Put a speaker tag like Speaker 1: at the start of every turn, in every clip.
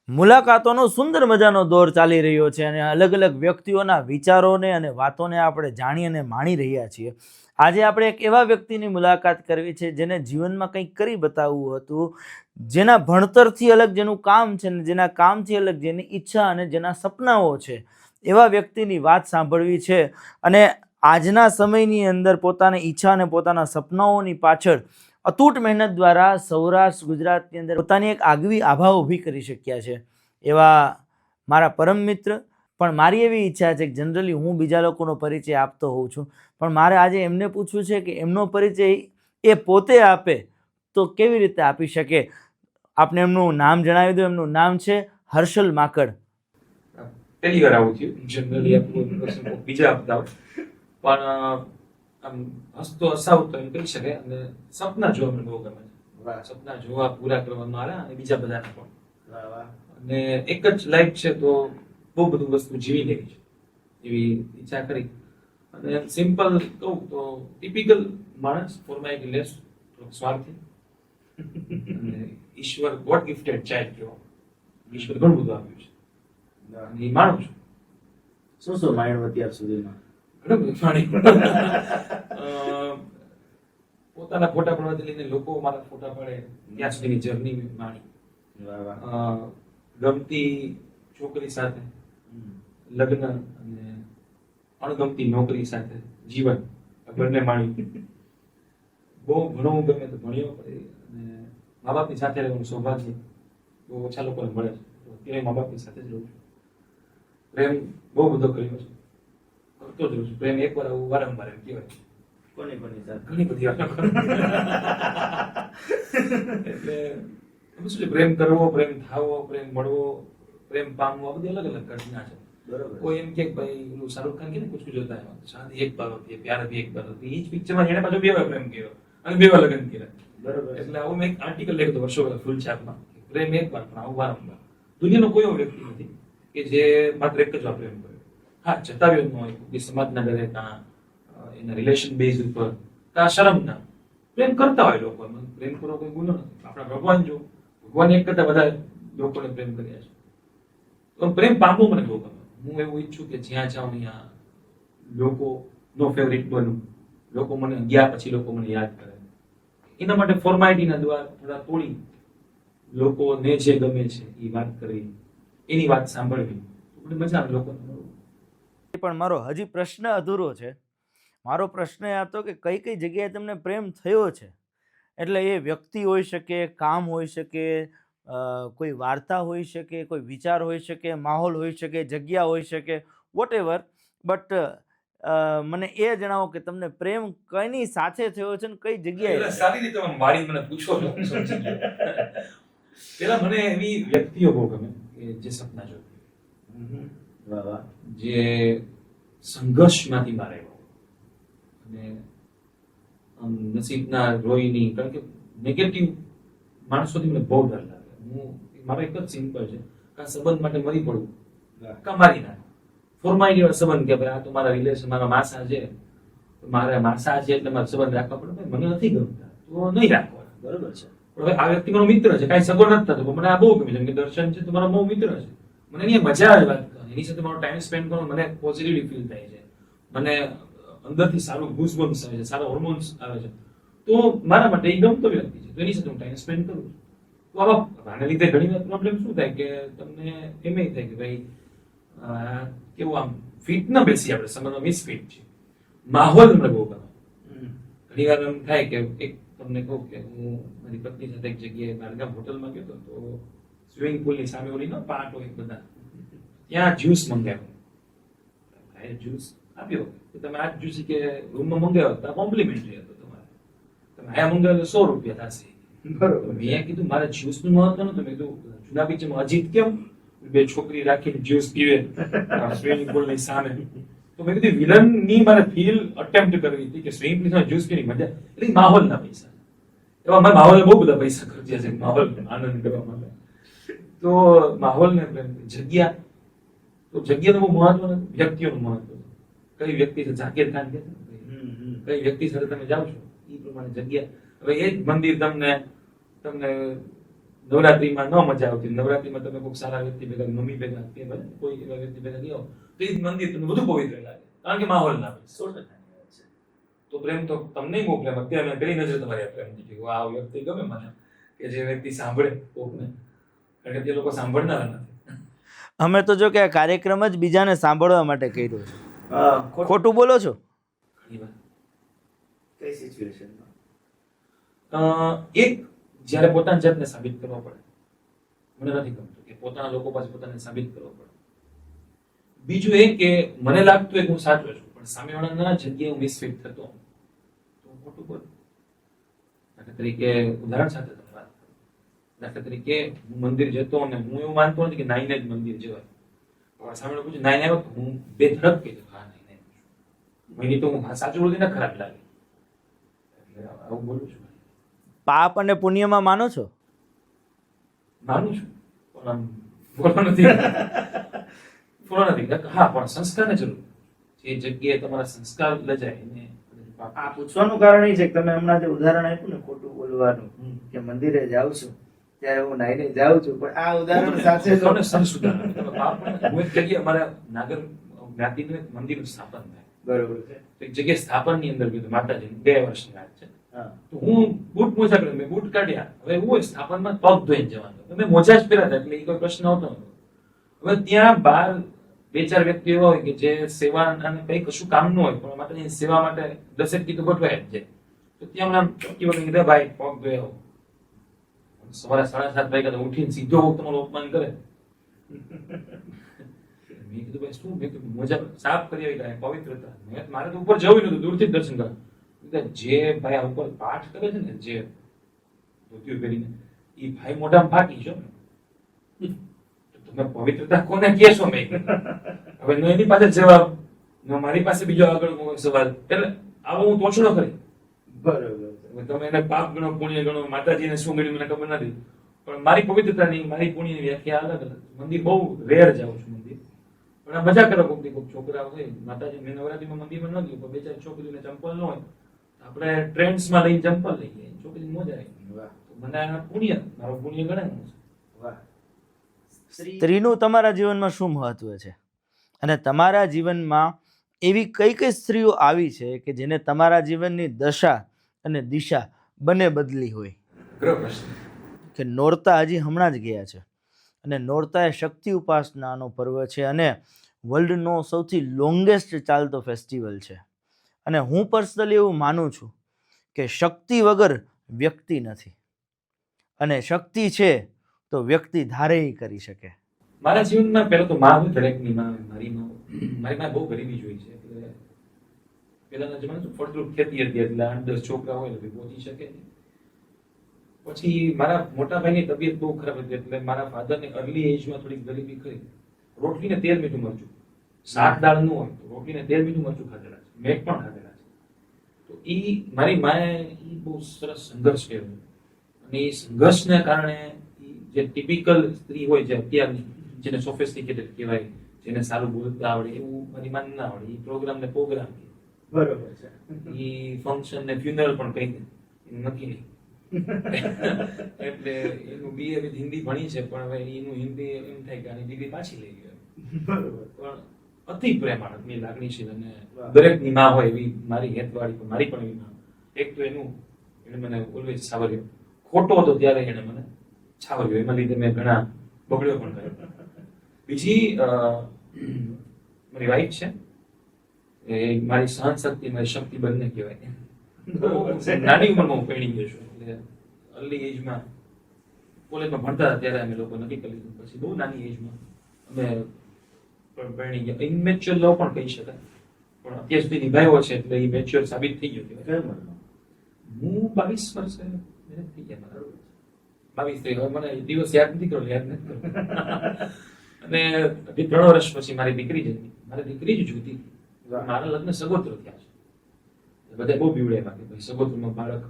Speaker 1: મુલાકાતોનો સુંદર મજાનો દોર ચાલી રહ્યો છે અને અલગ અલગ વ્યક્તિઓના વિચારોને અને વાતોને આપણે જાણી અને માણી રહ્યા છીએ. આજે આપણે એક એવા વ્યક્તિની મુલાકાત કરવી છે જેને જીવનમાં કંઈક કરી બતાવવું હતું, જેના ભણતરથી અલગ જેનું કામ છે ને જેના કામથી અલગ જેની ઈચ્છા અને જેના સપનાઓ છે, એવા વ્યક્તિની વાત સાંભળવી છે. અને આજના સમયની અંદર પોતાની ઈચ્છા અને પોતાના સપનાઓની પાછળ અતૂટ મહેનત દ્વારા સૌરાષ્ટ્ર ગુજરાતની અંદર પોતાની એક આગવી આભા ઊભી કરી શક્યા છે એવા મારા પરમ મિત્ર. પણ મારી એવી ઈચ્છા છે કે જનરલી હું બીજા લોકોનો પરિચય આપતો હોઉં છું, પણ મારે આજે એમને પૂછવું છે કે એમનો પરિચય એ પોતે આપે તો કેવી રીતે આપી શકે. આપને એમનું નામ જણાવી દો. એમનું નામ છે હર્ષલ માકડ.
Speaker 2: પહેલી વાર આવું થયું. જનરલી આપણું બીજા આપતા પણ આમ હસતો હસાવતો એમ કહી શકાય. અને સપના જોવા મને બહુ ગમે છે. સપના જોવા પૂરા કરવા મારા અને બીજા બધાને પણ. અને એક જ લાઈફ છે તો બહુ બધું વસ્તુ જીવી લેવી છે એવી ઈચ્છા કરી. અને સિમ્પલ કહું તો ટિપિકલ માણસ, ફોર માય લેસ સ્વાર્થી અને ઈશ્વર ગોડ ગિફ્ટેડ ચાઇલ્ડ કહેવાય. ઈશ્વર ઘણું બધું આપ્યું છે અને એ માનું છું.
Speaker 1: શું માણ્યું અત્યાર સુધીમાં?
Speaker 2: ઘણું બધું માણી. પોતાના ફોટા પડવાથી લઈને લોકો મારા ફોટા પડે ત્યાં સુધીની જર્ની માણી. ગમતી છોકરી સાથે લગ્ન અને અણગમતી નોકરી સાથે જીવન બંને માણી. બહુ ભણવું ગમે તો ભણ્યો અને મા બાપની સાથે રહેવાનું સૌભાગ્ય બહુ ઓછા લોકોને મળે છે. અત્યારે મા બાપની સાથે જ રહું છું. પ્રેમ બહુ બધો કર્યો છે, કરતો જ રહું છું. પ્રેમ એકવાર આવું વારંવાર એમ કહેવાય.
Speaker 1: કોની સાથે?
Speaker 2: ઘણી બધી વાતો એટલે શું છે, પ્રેમ કરવો, પ્રેમ થાવો, પ્રેમ મળવો, પ્રેમ પામવો, આ બધી અલગ અલગ ઘટના છે.
Speaker 1: બરોબર.
Speaker 2: કોઈ એમ કે ભાઈ પેલું શાહરુખ ખાન કે ને કુછ જોતા હે શાદી એક બાર હોતી હે પ્યાર ભી એક બાર હોતી હે. એ જ પિક્ચરમાં એને પાછો બે વાર પ્રેમ કર્યો અને બે વાર લગ્ન કર્યા.
Speaker 1: બરોબર.
Speaker 2: એટલે આવું મેં એક આર્ટિકલ લખ્યો હતો વર્ષો પહેલા ફૂલછાપમાં. પ્રેમ એક વાર પણ આવું વારંવાર. દુનિયાનો કોઈ એવો વ્યક્તિ નથી કે જે માત્ર એક જ વાર પ્રેમ કર્યો. હા, જતાવ્યો ન હોય કે સમાજના ડરે કાં એના રિલેશન બેઝ ઉપર કાં શરમના પ્રેમ કરતા હોય લોકો. પ્રેમ કરવો કોઈ ગુનો નથી. આપણા ભગવાન જો ભગવાન એક કરતા વધારે લોકોને પ્રેમ કર્યા છે. તો પ્રેમ પામવું મને બહુ ગમે. હું એવું ઈચ્છું કે જ્યાં જાઉં ત્યાં લોકો નો ફેવરિટ બનું. લોકો મને ગયા પછી લોકો મને યાદ કરે. એના માટે ફોર્માલિટીના દ્વાર થોડા તોડી લોકોને જે ગમે છે એ વાત કરવી, એની વાત સાંભળવી, મને મજા આવે લોકોને મળવું.
Speaker 1: પણ મારો હજી પ્રશ્ન અધૂરો છે. મારો પ્રશ્ન એ હતો કે કઈ કઈ જગ્યાએ તમને પ્રેમ થયો છે. એટલે એ વ્યક્તિ હોઈ શકે, કામ હોઈ શકે, કોઈ વાર્તા હોઈ શકે, કોઈ વિચાર હોઈ શકે, માહોલ હોઈ શકે, જગ્યા હોઈ શકે, વોટ એવર. બટ મને એ જણાવો કે તમને પ્રેમ કઈની સાથે થયો છે ને કઈ જગ્યાએ?
Speaker 2: સારી રીતે મારી મને પૂછો છો, સમજી ગયો. પેલા મને એવી વ્યક્તિઓ બહુ ગમે કે જે સપના જોતી, જે સંઘર્ષમાંથી બહાર આવ્યો અને નસીબના રોયની. કારણ કે નેગેટિવ માણસોથી મને બહુ ડર લાગે. મારો એક જ સિમ્પલ છે કે આ સંબંધ માટે મરી પડવું કાં મારી નાખ. ફોર્માલિટી સંબંધ કે ભાઈ આ તો મારા રિલેશન, મારા માસા છે, મારા માસા છે એટલે મારે સંબંધ રાખવા પડે. મને નથી ગમતા તો નહીં રાખવા. બરોબર છે. હવે આ વ્યક્તિ મારો મિત્ર છે, કાંઈ સગવડ નથી થતો, મને આ બહુ ગમે છે. દર્શન છે તો મારો બહુ મિત્ર છે. મને એની મજા આવે વાત કરવાની, એની સાથે મારો ટાઈમ સ્પેન્ડ કરવાનો મને પોઝિટિવ ફીલ થાય છે. મને અંદરથી સારું ગૂઝબમ્સ આવે છે, સારા હોર્મોન્સ આવે છે. તો મારા માટે એ ગમતો વ્યક્તિ છે, તો એની સાથે હું ટાઈમ સ્પેન્ડ કરું છું. તો આના લીધે ઘણી વાર પ્રોબ્લેમ શું થાય કે તમને એમ થાય કે ભાઈ કેવું આમ ફિટ ન બેસી, આપણે સમજમાં મિસફિટ છે. માહોલ મને બહુ ગમે. ઘણી વાર એમ થાય કે એક તમને કહું કે હું મારી પત્ની સાથે એક જગ્યાએ બારગામ હોટલમાં ગયો હતો. તો સ્વિમિંગ પુલની સામે ઓલી ન પાટ હોય બધા, ત્યાં જ્યુસ મંગાવ્યો. જ્યુસ આપ્યો કે તમે આ જ્યુસ કે રૂમમાં મંગાવ્યો તો કોમ્પ્લિમેન્ટરી હતો તમારે. તમે આયા મંગાવ્યો તો 100 રૂપિયા થશે. બરોબર. મેં કીધું મારે જ્યુસ નું મહત્વ નતું. મેં કીધું જૂના પિક્ચરમાં અજીત કેમ બે છોકરી રાખીને જ્યુસ પીવે સ્વિમિંગ પુલ ની સામે, તો મેં કીધું વિલન ની મારે ફીલ અટેમ્પ્ટ કરવી હતી કે સ્વિમિંગ પુલ માં જ્યુસ પીની મજા. એટલે માહોલ ના પૈસા એવા મારા માહોલ બહુ બધા પૈસા ખર્ચ્યા છે માહોલ આનંદ કરવા માટે. તો માહોલ ને જગ્યા, તો જગ્યાનું બહુ મહત્વ નથી, વ્યક્તિઓનું મહત્વ છે. કઈ વ્યક્તિ છે, ઝાકીર ખાન કે કઈ વ્યક્તિ સાથે તમે જાઓ છો એ પ્રમાણે જગ્યા. હવે એ જ મંદિર તમને તમને નવરાત્રીમાં ન મજા આવતી, નવરાત્રીમાં તમે કોઈ સારા વ્યક્તિ ભેગા, મમ્મી ભેગા કે ભલે કોઈ એવા વ્યક્તિ ભેગા ગયા હો, તો એ મંદિર તમને વધુ પવિત્ર લાગે, કારણ કે માહોલ ના હોય.
Speaker 1: 100%ની વાત છે.
Speaker 2: તો પ્રેમ તો તમને બહુ પ્રેમ, અત્યારે મેં પેલી નજરે તમારી આ પ્રેમ દીધી, આ વ્યક્તિ ગમે મને, કે જે વ્યક્તિ સાંભળે કોકને, કારણ કે તે લોકો સાંભળનારા નથી.
Speaker 1: અમે તો જો કે આ કાર્યક્રમ જ બીજાને સાંભળવા માટે કર્યો છે. ખોટું બોલો છો?
Speaker 2: ઘણી વાર
Speaker 3: કઈ સિચ્યુએશનમાં?
Speaker 2: એક જ્યારે પોતાની જાતને સાબિત કરવા પડે, મને નથી ગમતું કે પોતાના લોકો પાસે પોતાને સાબિત કરવો પડે. બીજું એ કે મને લાગતું હોય કે હું સાચો છું, પણ સામેવાળાના જગ્યાએ હું મિસફિટ થતો હોઉં તો હું ખોટું બોલું. દાખલા તરીકે ઉદાહરણ સાથે તમે વાત કરો, દાખલા તરીકે હું મંદિર જતો અને હું એવું માનતો નથી કે નાઈને જ મંદિર જવાય, પણ સામે પૂછે નાઈને આવ્યો, તો હું બે ધડક કહી દઉં, હા નાઈને આવ્યો છું, તો હું સાચું બોલું ને ખરાબ લાગે, એટલે આવું બોલું છું.
Speaker 1: પાપ અને પુણ્યમાં માનો છો?
Speaker 2: માનું છું, પણ આમ ફોલો નથી. હા, પણ સંસ્કારને જરૂર, જે જગ્યાએ તમારા સંસ્કાર લજાય એને
Speaker 3: આ પૂછવાનું કારણ એ છે કે તમે હમણાં જે ઉદાહરણ આપ્યું ને ખોટું બોલવાનું, કે મંદિરે જાઉં છું ત્યારે હું નાઈને જાઉં છું, પણ આ ઉદાહરણ સાથે
Speaker 2: તમને સંસ્કાર તમે પાપ પણ હું એક જગ્યાએ અમારા નાગર જ્ઞાતિનું એક મંદિરનું સ્થાપન થાય,
Speaker 3: બરોબર છે.
Speaker 2: તો એક જગ્યાએ સ્થાપનની અંદર ગયું માતાજીની 2 વર્ષની વાત છે.
Speaker 3: હા,
Speaker 2: તો હું બૂટ મોજા કર્યો, મેં બૂટ કાઢ્યા, હવે એવું હોય સ્થાપનમાં પગ ધોઈને જવાનું, મેં મોજા જ પહેર્યા હતા એટલે એ કોઈ પ્રશ્ન આવતો નતો. હવે ત્યાં બહાર 2-4 વ્યક્તિ એવા હોય કે જે સેવા અને કઈ કશું કામનું હોય પણ માતાજીની સેવા માટે 10 કીધું ગોઠવાય જ જાય, તો ત્યાં મને આમ ચોકી વળી કીધા ભાઈ પગ ધોઈ આવો. સવારે 7:30 વાગ્યા ઉઠીને સીધો તમારું અપમાન કરે. મેં કીધું ભાઈ શું, મેં કીધું મોજા સાફ કરી આવી ગયા, પવિત્રતા, મારે તો ઉપર જવું નતું, દૂરથી જ દર્શન કરવા. જે ભાઈ આ ઉપર પાઠ કરે છે ને, જે ધોતિયું પહેરીને, એ ભાઈ મોઢામાં ફાટી છો ને, તમે પવિત્રતા કોને કહેશો? મેં હવે ન એની પાસે જવાબ, ન મારી પાસે બીજો આગળ સવાલ, એટલે આવો હું તોછડો કરી.
Speaker 3: બરોબર છે.
Speaker 2: તમે એને પાપ ગણો, પુણ્ય ગણો, માતાજીને શું ગણ્યું મને ખબર નથી, પણ મારી પવિત્રતાની, મારી પુણ્યની વ્યાખ્યા અલગ અલગ. મંદિર બહુ રેર જાઉં છું મંદિર, પણ આ મજા કરો કોઈક છોકરા હોય માતાજી, મેં નવરાત્રીમાં મંદિરમાં ન ગયું, પણ 2-4 છોકરીઓને ચંપલ ન હોય, આપણે ટ્રેન્ડ્સમાં લઈને ચંપલ લઈએ, છોકરી મોજા આવી.
Speaker 3: વાહ
Speaker 2: મને આ પુણ્ય, મારો પુણ્ય ગણાય.
Speaker 3: વાહ.
Speaker 1: સ્ત્રીનું તમારા જીવનમાં શું મહત્વ છે, અને તમારા જીવનમાં એવી કઈ કઈ સ્ત્રીઓ આવી છે કે જેને તમારા જીવનની દશા અને દિશા બંને બદલી હોય?
Speaker 2: ગ્રહ પ્રશ્ન.
Speaker 1: કે નોરતા હજી હમણાં જ ગયા છે, અને નોરતા એ શક્તિ ઉપાસનાનો પર્વ છે, અને વર્લ્ડનો સૌથી લોંગેસ્ટ ચાલતો ફેસ્ટિવલ છે. અને હું પર્સનલી એવું માનું છું કે શક્તિ વગર વ્યક્તિ નથી, અને શક્તિ છે તો વ્યક્તિ ધારે કરી શકે.
Speaker 2: મારા જીવનમાં પહેલા તો માં હોય, દરેકની માં, મારી માં બહુ ગરીબી જોઈ છે, એટલે પહેલાના જમાનામાં ફળદ્રુપ ખેતી હતી, એટલે 8-10 છોકરા હોય એટલે પહોંચી શકે નહીં. પછી મારા મોટા ભાઈની તબિયત બહુ ખરાબ હતી, એટલે મારા ફાધરની અર્લી એજમાં થોડી ગરીબી ખરી. રોટલીને તેલ મીઠું મરચું, શાક દાળ ન હોય તો રોટલીને તેલ મીઠું મરચું ખાધેલા છે, મેઘ પણ ખાધેલા છે. તો ઈ મારી માએ ઈ બહુ સરસ સંઘર્ષ કર્યો, અને એ સંઘર્ષને કારણે જે ટિપિકલ સ્ત્રી હોય, જે અત્યારની, જેને સોફિસ્ટિકેટેડ કહેવાય, જેને સારું બોલતા આવડે, એવું મારી માને ના આવડે. એ પ્રોગ્રામ ને પ્રોગ્રામ,
Speaker 3: બરોબર છે.
Speaker 2: એ ફંક્શન ને ફ્યુનરલ પણ કઈ એનું નક્કી નહીં. એટલે એનું BA વિથ હિન્દી ભણી છે, પણ હવે એનું હિન્દી એમ થાય કે આની ડિગ્રી પાછી લઈ ગયો.
Speaker 3: બરોબર.
Speaker 2: પણ અતિ પ્રેમાળકની લાગણીશીલ, અને દરેકની માં હોય એવી મારી હેતવાળી, પણ મારી પણ એવી માં. એક તો એને મને ઓલવેઝ સાવર્યો, ખોટો હતો ત્યારે એને મને છાવર્યો, એના લીધે મેં ઘણા બગડ્યો પણ કર્યો. બીજી મારી વાઈફ છે, એ મારી સહન શક્તિ, મારી શક્તિ બંને કહેવાય. નાની ઉંમરમાં હું પરણી ગયો છું, એટલે અર્લી એજમાં કોલેજમાં ભણતા હતા ત્યારે અમે લોકો નક્કી કરી લીધું. પછી બહુ નાની એજમાં અમે પરણી ગયા. ઇમેચ્યોર લવ પણ કહી શકાય, પણ અત્યાર સુધી નિભાવ્યો છે, એટલે એ મેચ્યોર સાબિત થઈ ગયો કહેવાય. હું 22 વર્ષે થઈ ગયા મારા. 22 હવે મને દિવસ યાદ નથી કરો, યાદ નથી કરો. અને 3 વર્ષ પછી મારી દીકરી જન્મી. મારી દીકરી જ જોતી. મારા લગ્ન સગોત્ર થયા છે. બધા બહુ બીવડ્યા કે ભાઈ સગોત્રમાં બાળક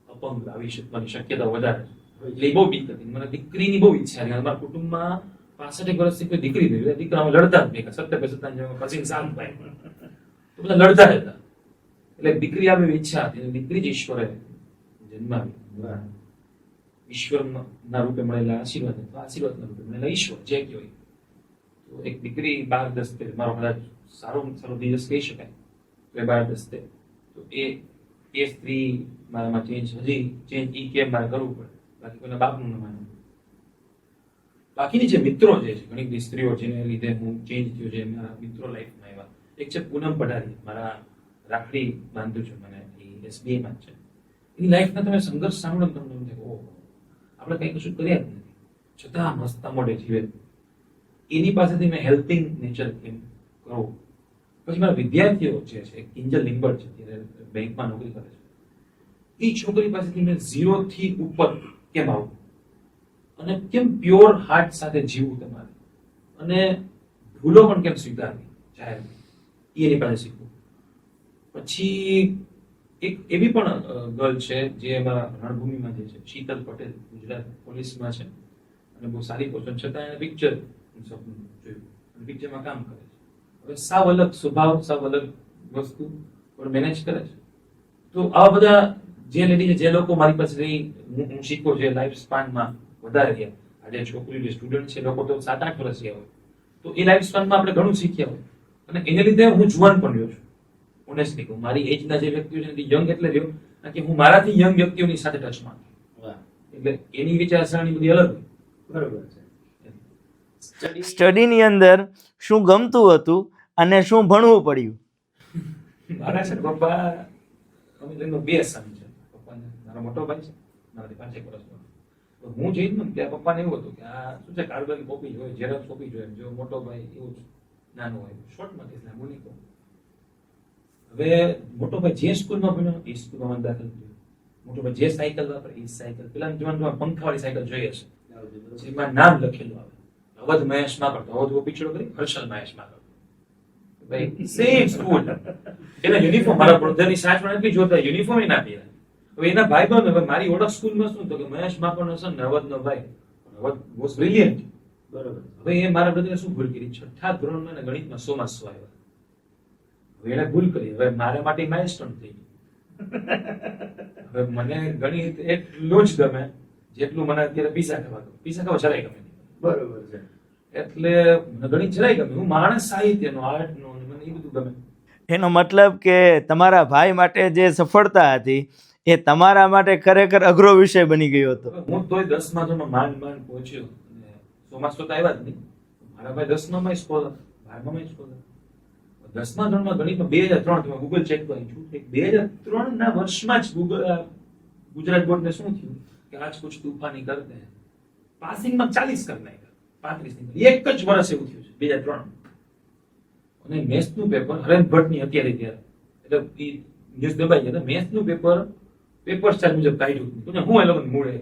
Speaker 2: અપંગ આવી શકવાની શક્યતા વધારે છે, એટલે એ બહુ બીક હતી. મને દીકરીની બહુ ઈચ્છા હતી. અમારા કુટુંબમાં 65 વર્ષથી કોઈ દીકરી નથી, દીકરાઓ લડતા જ નહીં. 70-75 પછી 7 ભાઈ, તો બધા લડતા હતા. એટલે દીકરી આવી ઈચ્છા હતી, દીકરી જ ઈશ્વરે જન્માવી. ઈશ્વરના રૂપે મળેલા આશીર્વાદ અથવા આશીર્વાદના રૂપે મળેલા ઈશ્વર જે કહેવાય. તો એક દીકરી 12-10 મારો કદાચ સારો દિવસ કહી શકાય તો એ 12-10 તો એ સ્ત્રી મારામાં ચેન્જ ઈ કેમ મારે કરવું પડે, બાકી કોઈના બાપનું ન માનવું. બાકીની જે મિત્રો જે છે ઘણી બધી સ્ત્રીઓ જેને લીધે હું ચેન્જ થયો છે, મારા મિત્રો લાઈફમાં એવા એક છે પૂનમ પઢારી, મારા રાખડી બાંધ્યું છે મને, એ SBI માં જ છે. એની લાઈફના તમે સંઘર્ષ સાંભળો ને તમને એમ થાય ઓહો આપણે કંઈ કશું કર્યા જ નથી છતાં મસ્ત મોઢે જીવે. એની પાસેથી મેં હેલ્પિંગ નેચર કેમ કરો. પછી મારા વિદ્યાર્થીઓ જે છે કિંજલ લીંબડ છે, ત્યારે બેંકમાં નોકરી કરે છે, એ છોકરી પાસેથી મેં 0 થી ઉપર કેમ આવું અને કેમ પ્યોર હાર્ટ સાથે જીવવું તમારે, અને ભૂલો પણ કેમ સ્વીકારવી જાહેર, એની પાસે શીખવું. પછી એક એવી પણ ગર્લ છે જે અમારા રણભૂમિમાં જે છે, શીતલ પટેલ, ગુજરાત પોલીસમાં છે અને બહુ સારી પોસ્ટ, છતાં એને પિક્ચર સપનું જોયું અને પિક્ચરમાં કામ કરે છે. હવે સાવ અલગ સ્વભાવ, સાવ અલગ વસ્તુ પણ મેનેજ કરે છે. તો આવા બધા જે લેડી જે લોકો મારી પાસે રહી હું શીખો છે લાઈફ સ્પાનમાં વધારે રહ્યા. આજે છોકરીઓ જે સ્ટુડન્ટ છે લોકો તો 7-8 વર્ષ રહ્યા હોય, તો એ લાઈફ સ્પાનમાં આપણે ઘણું શીખ્યા હોય અને એને લીધે હું જુવાન પણ રહ્યો છું. ઓનેસ્ટલી કહું, મારી એજના જે વ્યક્તિઓ છે યંગ એટલે રહ્યો કે હું મારાથી યંગ વ્યક્તિઓની સાથે ટચમાં છું. એટલે એની વિચારસરણી બધી અલગ હોય.
Speaker 3: બરોબર છે.
Speaker 1: સ્ટડીની અંદર શું ગમતું હતું અને શું ભણવું પડ્યું?
Speaker 2: મારા છે ને પપ્પા, અમે લઈને 2 સન છે. પપ્પાને મારો મોટો ભાઈ છે, મારાથી 5 વર્ષનો. તો હું જઈને ને ત્યાં પપ્પાને એવું હતું કે આ શું છે કાગળની કોપી જોઈએ, ઝેરોક્સ કોપી જોઈએ, જો મોટો ભાઈ એવું જ નાનો હોય. શોર્ટમાં કહીશ ને બોલી કહું. હવે મોટો ભાઈ જે સ્કૂલમાં ભણ્યો એ સ્કૂલમાં મને દાખલ થયો. મોટો ભાઈ જે સાયકલ વાપરે એ સાયકલ, પેલા જમાનામાં પંખાવાળી સાયકલ જોઈએ છે જેમાં નામ લખેલું આવે, અવધ મહેશમાં કરતો, અવધ પીછડો કરી હર્ષલ મહેશમાં કરતો. ભાઈ સેમ સ્કૂલ, એના યુનિફોર્મ, મારા બ્રધરની સાચ પણ એટલી જોતા યુનિફોર્મ ના પહેરાય. હવે એના ભાઈ બંધ, હવે મારી ઓળખ સ્કૂલમાં શું તો કે મહેશ માપનો છે ને અવધનો ભાઈ, અવધ વોઝ બ્રિલિયન્ટ.
Speaker 3: બરોબર.
Speaker 2: હવે એ મારા બ્રધરે શું ભૂલ કરી, 6થા ધોરણમાં ને ગણિતમાં 100 માં 100 આવ્યા. હવે એને ભૂલ કરી, હવે મારા માટે માઇલસ્ટોન થઈ ગયું. હવે મને ગણિત એટલું જ ગમે જેટલું મને અત્યારે પીઝા ખાવા ગમે. પીઝા ખાવા જરાય ગમે નહીં.
Speaker 3: બરોબર છે.
Speaker 2: એટલે મને ગણિત જરાય ગમે. હું માણસ સાહિત્યનો, આર્ટનો, મને એ બધું ગમે.
Speaker 1: એનો મતલબ કે તમારા ભાઈ માટે જે સફળતા હતી એ તમારા માટે ખરેખર અઘરો વિષય બની ગયો હતો.
Speaker 2: હવે હું તોય 10મા ધોરણમાં માંડ પહોંચ્યો અને 100 માં 100 તો આવ્યા જ નહીં. મારા ભાઈ 10મામાં સ્કોલર, 12મામાં સ્કોલર. 10મા ધોરણમાં ગણિતમાં 2003, તમે ગૂગલ ચેક કરી છું, 2003 ના વર્ષમાં જ ગુજરાત બોર્ડને શું થયું કે આજ કુછ તૂફાની કરતે હૈ, પાસિંગમાં 40 કરી નાખ્યા, 35 ની. એક જ વર્ષ એવું થયું છે 2003. અને મેથ્સનું પેપર હરેન ભટ્ટની અત્યારે ત્યારે, એટલે એ ન્યૂઝ દબાઈ ગયા, મેથ્સનું પેપર ચાર્જ મુજબ કાઢ્યું હતું ને હું એ લોકોને મૂળે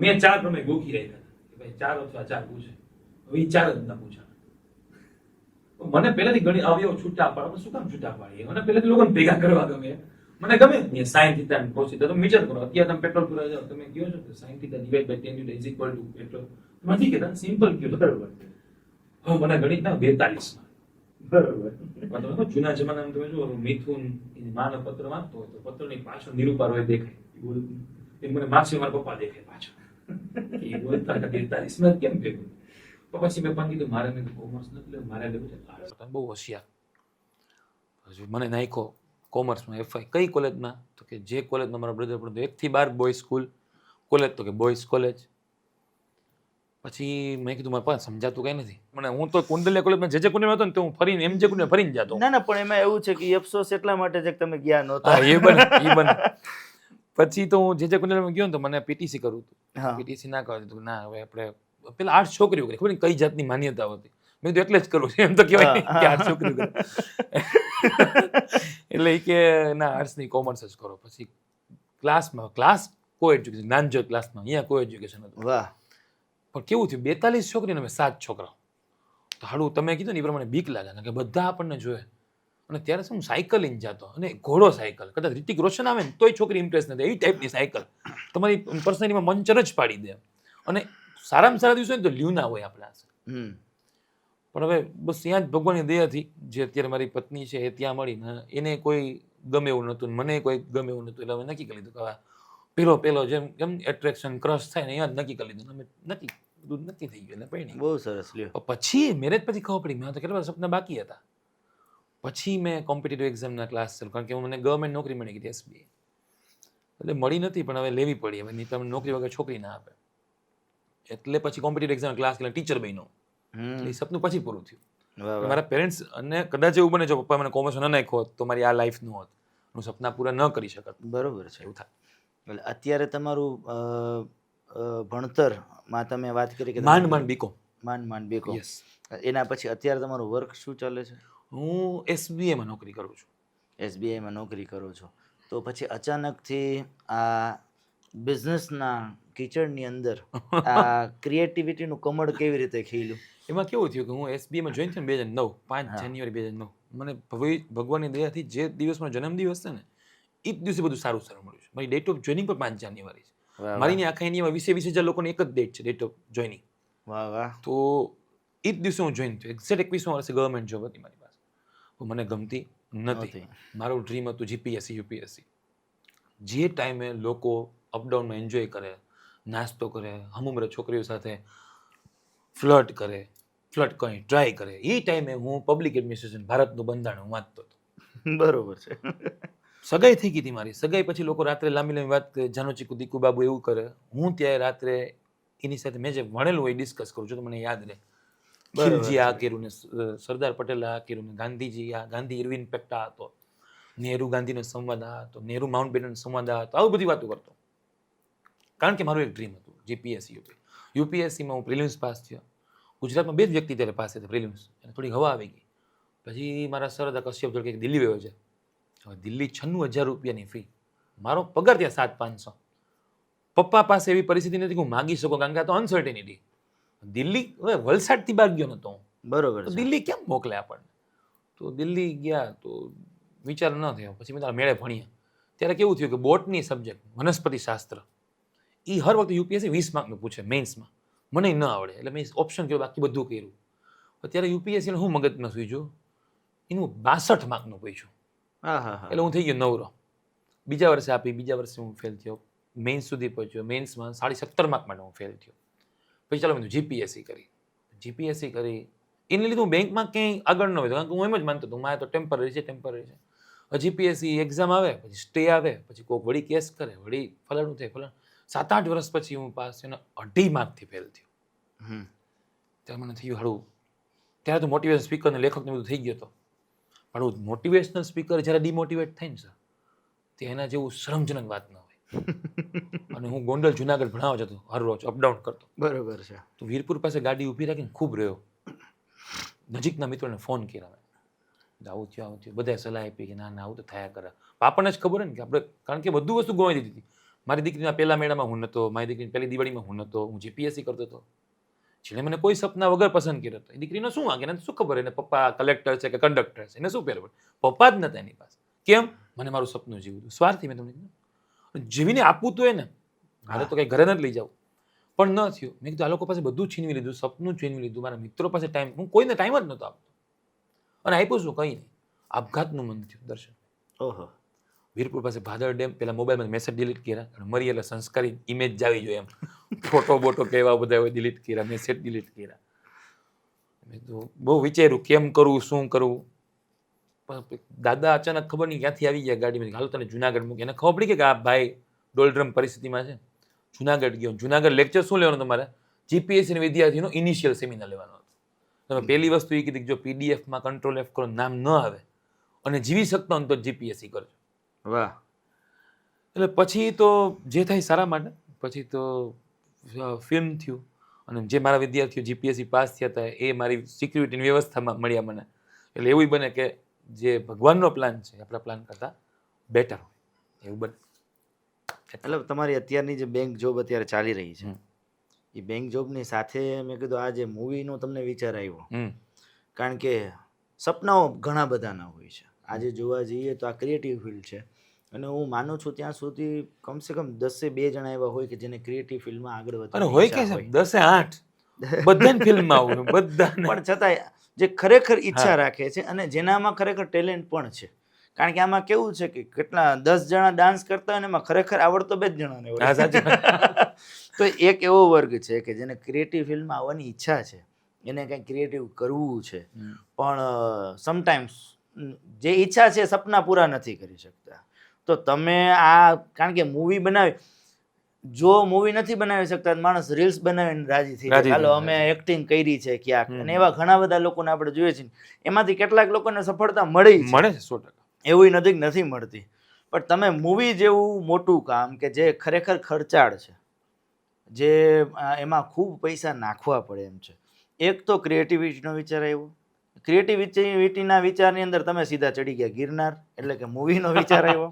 Speaker 2: મેં 4 પ્રમેય ગોખી રહ્યા હતા કે ભાઈ 4 અથવા 4 પૂછે. હવે એ 4 જ ના પૂછા. મને પહેલાથી ઘણી આવ્યો છૂટા પાડો, શું કામ છૂટા પાડીએ? મને પહેલાથી લોકોને ભેગા કરવા ગમે, મને ગમે જ નહીં. સાઈન થીટા ને કોસ થીટા તમે વિચાર કરો, અત્યારે તમે પેટ્રોલ પુરા જાઓ, તમે કહો છો કે sine theta divide by tan theta is equal to petrol, નથી કહેતા, સિમ્પલ કહો.
Speaker 3: બરોબર છે.
Speaker 2: હવે મને ગણિત ના 42
Speaker 3: બરોબર.
Speaker 2: માં તમે જૂના જમાનામાં તમે જુઓ મિથુન એની માનો પત્ર વાંચતો હોય તો પત્રની પાછળ નિરૂપાર હોય દેખાય, એ મને માસી મારા પપ્પા દેખાય પાછળ. એ બોલતા 42 માં કેમ ભેગું? પછી મેં પણ કીધું મારે કોમર્સ નથી લેવું, મારે લેવું છે આર્ટ્સ. બહુ હોશિયાર. હજુ મને નાખ્યો કોમર્સમાં FI. કઈ કોલેજમાં? તો કે જે કોલેજમાં મારા બ્રધર ભણતો 1 થી 12 બોયઝ સ્કૂલ, કોલેજ તો કે બોયઝ કોલેજ. પછી મેં કીધું મારે પાસે સમજાતું કઈ નથી મને. હું તો કુંડલિયા કોલેજમાં જે કુંડલિયા હતો ને તો હું ફરીને MJ કુંડલિયા ફરીને જતો.
Speaker 1: ના ના, પણ એમાં એવું છે કે અફસોસ એટલા માટે છે કે તમે ગયા નહોતા.
Speaker 2: હા, એ બને. પછી તો હું જે કુંડલિયામાં ગયો ને તો મને PTC કરવું હતું.
Speaker 1: હા.
Speaker 2: PTC ના કરવા દીધું. ના હવે આપણે પેલા 8 છોકરીઓ કરી, ખબર નહીં કઈ જાતની માન્યતાઓ હતી. મેં કીધું એટલે જ કરવું છે, એમ તો કહેવાય કે 8 છોકરીઓ કરે. એટલે એ કે ના આર્ટ્સ ની કોમર્સ જ કરો. પછી ક્લાસ કો એજ્યુકેશન, નાનજો ક્લાસમાં, અહીંયા કો એજ્યુકેશન હતું.
Speaker 1: વાહ.
Speaker 2: પણ કેવું થયું 42 છોકરીઓ ને 7 છોકરા. તો હાડું તમે કીધું ને એ પ્રમાણે બીક લાગે, કારણ કે બધા આપણને જોયે. અને ત્યારે શું સાયકલ લઈને જતો, અને ઘોડો સાયકલ, કદાચ રિતિક રોશન આવે ને તોય છોકરી ઇમ્પ્રેસ નથી, એવી ટાઈપની સાયકલ તમારી પર્સનાલિટીમાં મંચર જ પાડી દે. અને સારામાં સારા દિવસો ને તો લ્યુના હોય આપણા. પણ હવે બસ ત્યાં જ ભગવાનની દયાથી જે અત્યારે મારી પત્ની છે એ ત્યાં મળીને એને કોઈ ગમે એવું નહોતું, મને કોઈ ગમે એવું નહોતું. એટલે હવે નક્કી કરી લીધું કે પેલો જેમ કેમ એટ્રેક્શન ક્રશ થાય ને એમાં જ નક્કી કરી લીધું અમે નક્કી થઈ ગયું એટલે પરણી
Speaker 3: બહુ સરસ લ્યો.
Speaker 2: પછી મેરેજ પછી ખબર પડી મેં તો કેટલા બધા સપના બાકી હતા પછી મેં કોમ્પિટિટિવ એક્ઝામના ક્લાસ ચાલુ કારણ કે મને ગવર્મેન્ટ નોકરી મળી ગઈ SBI એટલે મળી નથી પણ હવે લેવી પડી હવે નહીં તો નોકરી વગર છોકરી ના આપે એટલે પછી કોમ્પિટિટિવ એક્ઝામ ક્લાસ એટલે ટીચર બન્યો એટલે એ સપનું પછી પૂરું થયું
Speaker 3: વાહ વાહ.
Speaker 2: મારા પેરેન્ટ્સ અને કદાચ એવું બને જો પપ્પા મને કોમર્સ ન નાખ્યો હોત તો મારી આ લાઈફ નું હોત હું સપના પૂરા ન કરી શકત
Speaker 3: બરોબર છે.
Speaker 2: એવું થાય
Speaker 3: એટલે અત્યારે તમારું ભણતરમાં તમે વાત કરી કે
Speaker 2: માંડ બીકોમ
Speaker 3: માંડ બીકોમ.
Speaker 2: યસ
Speaker 3: એના પછી અત્યારે તમારું વર્ક શું ચાલે છે?
Speaker 2: હું SBA માં નોકરી કરું છું
Speaker 3: SBI માં નોકરી કરો છો તો પછી અચાનકથી આ બિઝનેસના કિચડની અંદર આ ક્રિએટિવિટીનું કમળ કેવી રીતે ખીલ્યું?
Speaker 2: એમાં કેવું થયું કે હું SBA માં જોઈન થયો ને 2009 5 જાન્યુઆરી 2009 મને ભગવાનની દયાથી જે દિવસ મારો જન્મદિવસ છે ને એ જ દિવસે બધું સારું મળ્યું છે મારી ડેટ ઓફ જોઈનિંગ પણ 5 જાન્યુઆરી છે
Speaker 3: વાહ
Speaker 2: મારી આખા ઇન્ડિયામાં 20,000 લોકોની એક જ ડેટ છે ડેટ ઓફ જોઈનિંગ
Speaker 3: વાહ વાહ.
Speaker 2: તો એ જ દિવસે હું જોઈન થયો એક્ઝેક્ટ 21 વર્ષે ગવર્મેન્ટ જોબ હતી મારી પાસે પણ મને ગમતી નથી મારું ડ્રીમ હતું GPSC UPSC જે ટાઈમે લોકો અપડાઉનમાં એન્જોય કરે નાસ્તો કરે હમુમરે છોકરીઓ સાથે ફ્લર્ટ કંઈ ટ્રાય કરે એ ટાઈમે હું પબ્લિક એડમિનિસ્ટ્રેશન ભારતનું બંધારણ વાંચતો હતો
Speaker 3: બરોબર છે.
Speaker 2: સગાઈ થઈ ગઈ હતી મારી સગાઈ પછી લોકો રાત્રે લાંબી વાત કરે જાનો ચીકુ દીકુ બાબુ એવું કરે હું ત્યારે રાત્રે એની સાથે મેં જે ભણેલું હોય ડિસ્કસ કરું છું તો મને યાદ રહે ખીલજી આ કર્યું ને સરદાર પટેલ આ કર્યું ને ગાંધીજી આ ગાંધી ઇરવિન પેક્ટ આ હતો નહેરુ ગાંધીનો સંવાદ આ હતો નહેરુ માઉન્ટ બેટન સંવાદ આ હતો આવું બધી વાતો કરતો કારણ કે મારું એક ડ્રીમ હતું GPSC UPSCમાં હું પ્રિલિમ્સ પાસ થયો ગુજરાતમાં 2 જ વ્યક્તિ ત્યારે પાસ થયા પ્રિલિમ્સ અને થોડી હવા આવી ગઈ પછી મારા સર હતા કશ્યપ જોડે કે દિલ્હી વયો છે હવે દિલ્હી 96,000 રૂપિયાની ફી મારો પગાર ત્યાં 7,500 પપ્પા પાસે એવી પરિસ્થિતિ નથી કે હું માગી શકું કારણ કે આ તો અનસર્ટેનિટી દિલ્હી હવે વલસાડથી બહાર ગયો નતો હું
Speaker 3: બરોબર
Speaker 2: તો
Speaker 3: છે.
Speaker 2: દિલ્હી કેમ મોકલે આપણને તો દિલ્હી ગયા તો વિચાર ન થયો પછી મેં તારા મેળે ભણ્યા ત્યારે કેવું થયું કે બોટની સબ્જેક્ટ વનસ્પતિ શાસ્ત્ર એ હર વખતે UPSC 20 માર્કનું પૂછે મેઇન્સમાં મને ન આવડે એટલે મેં ઓપ્શન કર્યો બાકી બધું કર્યું અત્યારે UPSC હું મગજમાં સૂઈજો એનું 62 માર્કનું પૂછ્યું
Speaker 3: હા હા હા.
Speaker 2: એટલે હું થઈ ગયો નવરો બીજા વર્ષે આપી બીજા વર્ષે હું ફેલ થયો મેઇન્સ સુધી પહોંચ્યો મેઇન્સમાં 17.5 માર્ક માટે હું ફેલ થયો પછી ચાલો મેં GPSC કરી એને લીધે હું બેંકમાં ક્યાંય આગળ ન વધ્યો કારણ કે હું એમ જ માનતો હતો મારે તો ટેમ્પરરી છે GPSC એક્ઝામ આવે પછી સ્ટે આવે પછી કોઈક વળી કેસ કરે વળી ફલાણું થાય ફલાણું 7-8 વર્ષ પછી હું પાસ થયો 2.5 માર્કથી ફેલ થયો ત્યારે મને થયું હારું ત્યારે તો મોટિવેશન સ્પીકર ને લેખક ને બધું થઈ ગયો હતો પણ મોટિવેશનલ સ્પીકર જ્યારે ડિમોટિવેટ થાય ને સર તે એના જેવું શરમજનક વાત ન હોય અને હું ગોંડલ જુનાગઢ ભણાવવા જતો હર રોજ અપડાઉન કરતો
Speaker 3: બરોબર છે.
Speaker 2: તો વીરપુર પાસે ગાડી ઊભી રાખીને ખૂબ રહ્યો નજીકના મિત્રોને ફોન કર્યા મેં આવું થયું બધાએ સલાહ આપી કે ના આવું તો થયા કરે આપણને જ ખબર હોય ને કે આપણે કારણ કે બધું વસ્તુ ગોવાઈ દીધી હતી મારી દીકરીના પહેલા મેળામાં હું નહોતો મારી દીકરીની પહેલી દિવાળીમાં હું નહોતો હું GPSC કરતો હતો જેને મને કોઈ સપના વગર પસંદ કર્યો હતો એ દીકરીને શું વાગે એને શું ખબર એને પપ્પા કલેક્ટર છે કે કંડક્ટર છે એને શું પહેરવું પપ્પા જ નતા એની પાસે કેમ મને મારું સપનું જીવવું સ્વાર્થી મેં તમને કીધું જીવીને આપવું તો એને મારે તો કંઈ ઘરે નથી લઈ જાઉં પણ ન થયું મેં કીધું આ લોકો પાસે બધું છીનવી લીધું સપનું છીનવી લીધું મારા મિત્રો પાસે ટાઈમ હું કોઈને ટાઈમ જ નહોતો આપતો અને આપ્યું શું કંઈ નહીં આપઘાતનું મન થયું દર્શન
Speaker 3: ઓહો.
Speaker 2: વીરપુર પાસે ભાદર ડેમ પેલા મોબાઈલમાં મેસેજ ડિલીટ કર્યા મરી એટલે સંસ્કારી ઇમેજ જાવી જોઈએ એમ ફોટો બોટો કેવા બધા હોય ડિલીટ કર્યા મેસેજ ડિલીટ કર્યા મેં તો બહુ વિચાર્યું કેમ કરવું શું કરવું પણ દાદા અચાનક ખબર નહીં ક્યાંથી આવી ગયા ગાડીમાં હાલો તને જુનાગઢ મૂકી એને ખબર પડી કે આ ભાઈ ડોલડ્રમ પરિસ્થિતિમાં છે જુનાગઢ ગયો જુનાગઢ લેક્ચર શું લેવાનું તમારે GPSC વિદ્યાર્થીનો ઇનિશિયલ સેમિનાર લેવાનો હતો તમે પહેલી વસ્તુ એ કીધી કે જો PDFમાં કંટ્રોલ F કરો નામ ન આવે અને જીવી શકતો હોય તો GPSC કરજો
Speaker 3: વાહ.
Speaker 2: એટલે પછી તો જે થાય સારા માટે પછી તો ફિલ્મ થયું અને જે મારા વિદ્યાર્થીઓ GPSC પાસ થયા હતા એ મારી સિક્યુરિટીની વ્યવસ્થામાં મળ્યા મને એટલે એવું બને કે જે ભગવાનનો પ્લાન છે આપણા પ્લાન કરતાં બેટર હોય એવું બને
Speaker 3: એટલે તમારી અત્યારની જે બેંક જોબ અત્યારે ચાલી રહી છે એ બેંક જોબની સાથે મેં કીધું આ જે મૂવીનો તમને વિચાર આવ્યો કારણ કે સપનાઓ ઘણા બધાના હોય છે આજે જોવા જઈએ તો આ ક્રિએટિવ ફિલ્ડ છે અને હું માનું છું ત્યાં સુધી કમસે કમ 10-2 જણા એવા હોય કે જેને ક્રિએટિવ ફિલ્ડમાં આગળ
Speaker 2: અરે
Speaker 3: વધવાની
Speaker 2: હોય
Speaker 3: ઈચ્છા
Speaker 2: કે 10-8 બધાને ફિલ્મમાં આવું બધાને
Speaker 3: પણ છતાંય જે ખરેખર ઈચ્છા રાખે છે અને જેનામાં ખરેખર ટેલેન્ટ પણ છે કારણ કે આમાં કેવું છે કે કેટલા 10 જણા ડાન્સ કરતા હોય ને એમાં ખરેખર આવડતો 2 જ જણાને હોય.
Speaker 2: હા, સાચું.
Speaker 3: તો એક એવો વર્ગ છે કે જેને ક્રિએટિવ ફિલ્ડમાં આવવાની ઈચ્છા છે, એને કંઈક ક્રિએટિવ કરવું છે, પણ સમટાઈમ્સ જે ઈચ્છા છે સપના પૂરા નથી કરી શકતા. તો તમે આ કારણ કે મૂવી બનાવી, જો મૂવી નથી બનાવી શકતા તો માણસ રીલ્સ બનાવીને રાજી થઈ જાય, હાલો અમે એક્ટિંગ કરી છે ક્યાંક, અને એવા ઘણા બધા લોકોને આપણે જોઈએ છીએ. એમાંથી કેટલાક લોકોને સફળતા મળી છે,
Speaker 2: મળે છે 100%.
Speaker 3: એવું નથી મળતી. પણ તમે મૂવી જેવું મોટું કામ કે જે ખરેખર ખર્ચાળ છે, જે એમાં ખૂબ પૈસા નાખવા પડે એમ છે, એક તો ક્રિએટિવિટીનો વિચાર આવ્યો. ક્રિએટિવિટીના વિચારની અંદર તમે સીધા ચડી ગયા ગિરનાર, એટલે કે મૂવીનો વિચાર આવ્યો.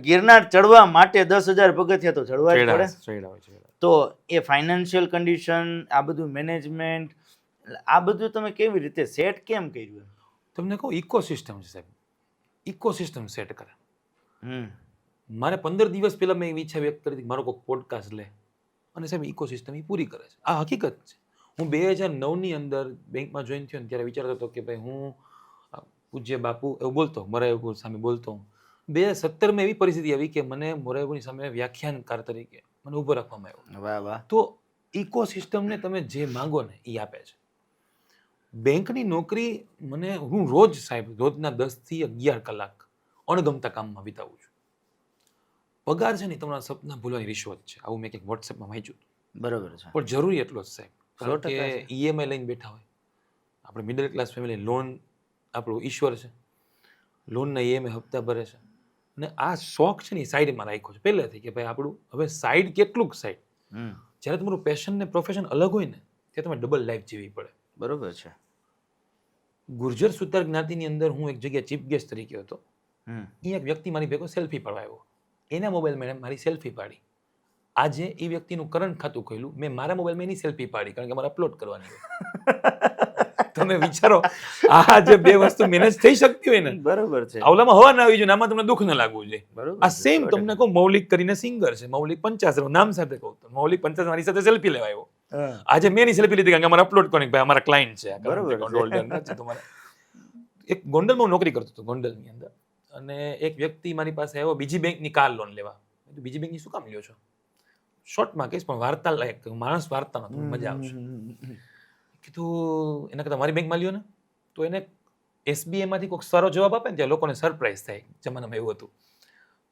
Speaker 3: ગિરનાર ચડવા માટે 10,000 પગથિયા તો ચડવા જ પડે. તો એ ફાઇનાન્શિયલ કન્ડિશન, આ બધું મેનેજમેન્ટ, આ બધું તમે કેવી રીતે સેટ કેમ કર્યું?
Speaker 2: તમને કહું, ઇકોસિસ્ટમ છે સાહેબ, ઇકોસિસ્ટમ સેટ કરે. મારે 15 દિવસ પહેલા મેં એવી ઈચ્છા વ્યક્ત કરી હતી મારો કોઈ પોડકાસ્ટ લે, અને સાહેબ ઇકોસિસ્ટમ એ પૂરી કરે છે. આ હકીકત છે. હું 2009ની અંદર બેંકમાં જોઈન થયો ને ત્યારે વિચારતો હતો કે ભાઈ હું પૂજ્ય બાપુ એવું બોલતો, મોરારિબાપુ સામે બોલતો. 2017માં એવી પરિસ્થિતિ આવી કે મને મોરારિબાપુની સામે વ્યાખ્યાનકાર તરીકે મને ઊભો રાખવામાં આવ્યો.
Speaker 3: વાહ વાહ.
Speaker 2: તો ઇકોસિસ્ટમને તમે જે માંગો ને એ આપે છે. બેંકની નોકરી મને, હું રોજ સાહેબ રોજના 10 થી 11 કલાક અણગમતા કામમાં વિતાવું છું. પગાર છે ને તમારા સપના ભૂલવાની રિશ્વત છે, આવું મેં કંઈક વોટ્સએપમાં વાંચ્યું હતું.
Speaker 3: બરોબર છે.
Speaker 2: પણ જરૂરી એટલો જ સાહેબ, કારણ
Speaker 3: 100%
Speaker 2: કે ઈએમઆઈ લઈને બેઠા હોય આપણે, મિડલ ક્લાસ ફેમિલી, લોન આપણું ઈશ્વર છે, લોનના ઈએમઆઈ હપ્તા ભરે છે, અને આ શોખ છે ને એ સાઈડમાં રાખ્યો છે પહેલેથી કે ભાઈ આપણું હવે સાઈડ કેટલુંક સાઈડ. જ્યારે તમારું પેશન ને પ્રોફેશન અલગ હોય ને ત્યારે તમે ડબલ લાઈફ જીવવી પડે.
Speaker 3: બરોબર છે.
Speaker 2: ગુર્જર સુતાર જ્ઞાતિની અંદર હું એક જગ્યાએ ચીફ ગેસ્ટ તરીકે હતો. એ એક વ્યક્તિ મારી ભેગો સેલ્ફી પાડવા આવ્યો, એના મોબાઈલમાં મેં મારી સેલ્ફી પાડી. આજે એ વ્યક્તિનું કરંટ ખાતું ખોલ્યું, મેં મારા મોબાઈલમાં એની સેલ્ફી પાડી, કારણ કે મારે અપલોડ કરવાની હોય. તમે વિચારો આ જે બે વસ્તુ મેનેજ થઈ શકતી હોય ને,
Speaker 3: બરોબર છે.
Speaker 2: આવલામાં હવા ના આવી જોઈએ, આમાં તમને દુઃખ ન લાગવું જોઈએ.
Speaker 3: બરોબર.
Speaker 2: આ સેમ તમને કહું, મૌલિક કરીને સિંગર છે, મૌલિક 50 નામ સાથે કહું તો મૌલિક 50 મારી સાથે સેલ્ફી લેવા આવ્યો. આજે મેં એની સેલ્ફી લીધી કારણ કે અમારે અપલોડ કરવાની, ભાઈ અમારા ક્લાયન્ટ છે. બરોબર. એક ગોંડલમાં નોકરી કરતો હતો, ગોંડલની અંદર, અને એક વ્યક્તિ મારી પાસે આવ્યો બીજી બેંકની કાર લોન લેવા. બીજી બેંકની શું કામ લ્યો છો? શોર્ટમાં કહીશ પણ વાર્તા લાયક માણસ, વાર્તાનો તમને મજા આવશે. કીધું એના કરતાં મારી બેંકમાં લ્યો ને. તો એને એસબીઆઈમાંથી કોઈક સારો જવાબ આપે ને ત્યાં લોકોને સરપ્રાઈઝ થાય, જમાનામાં એવું હતું.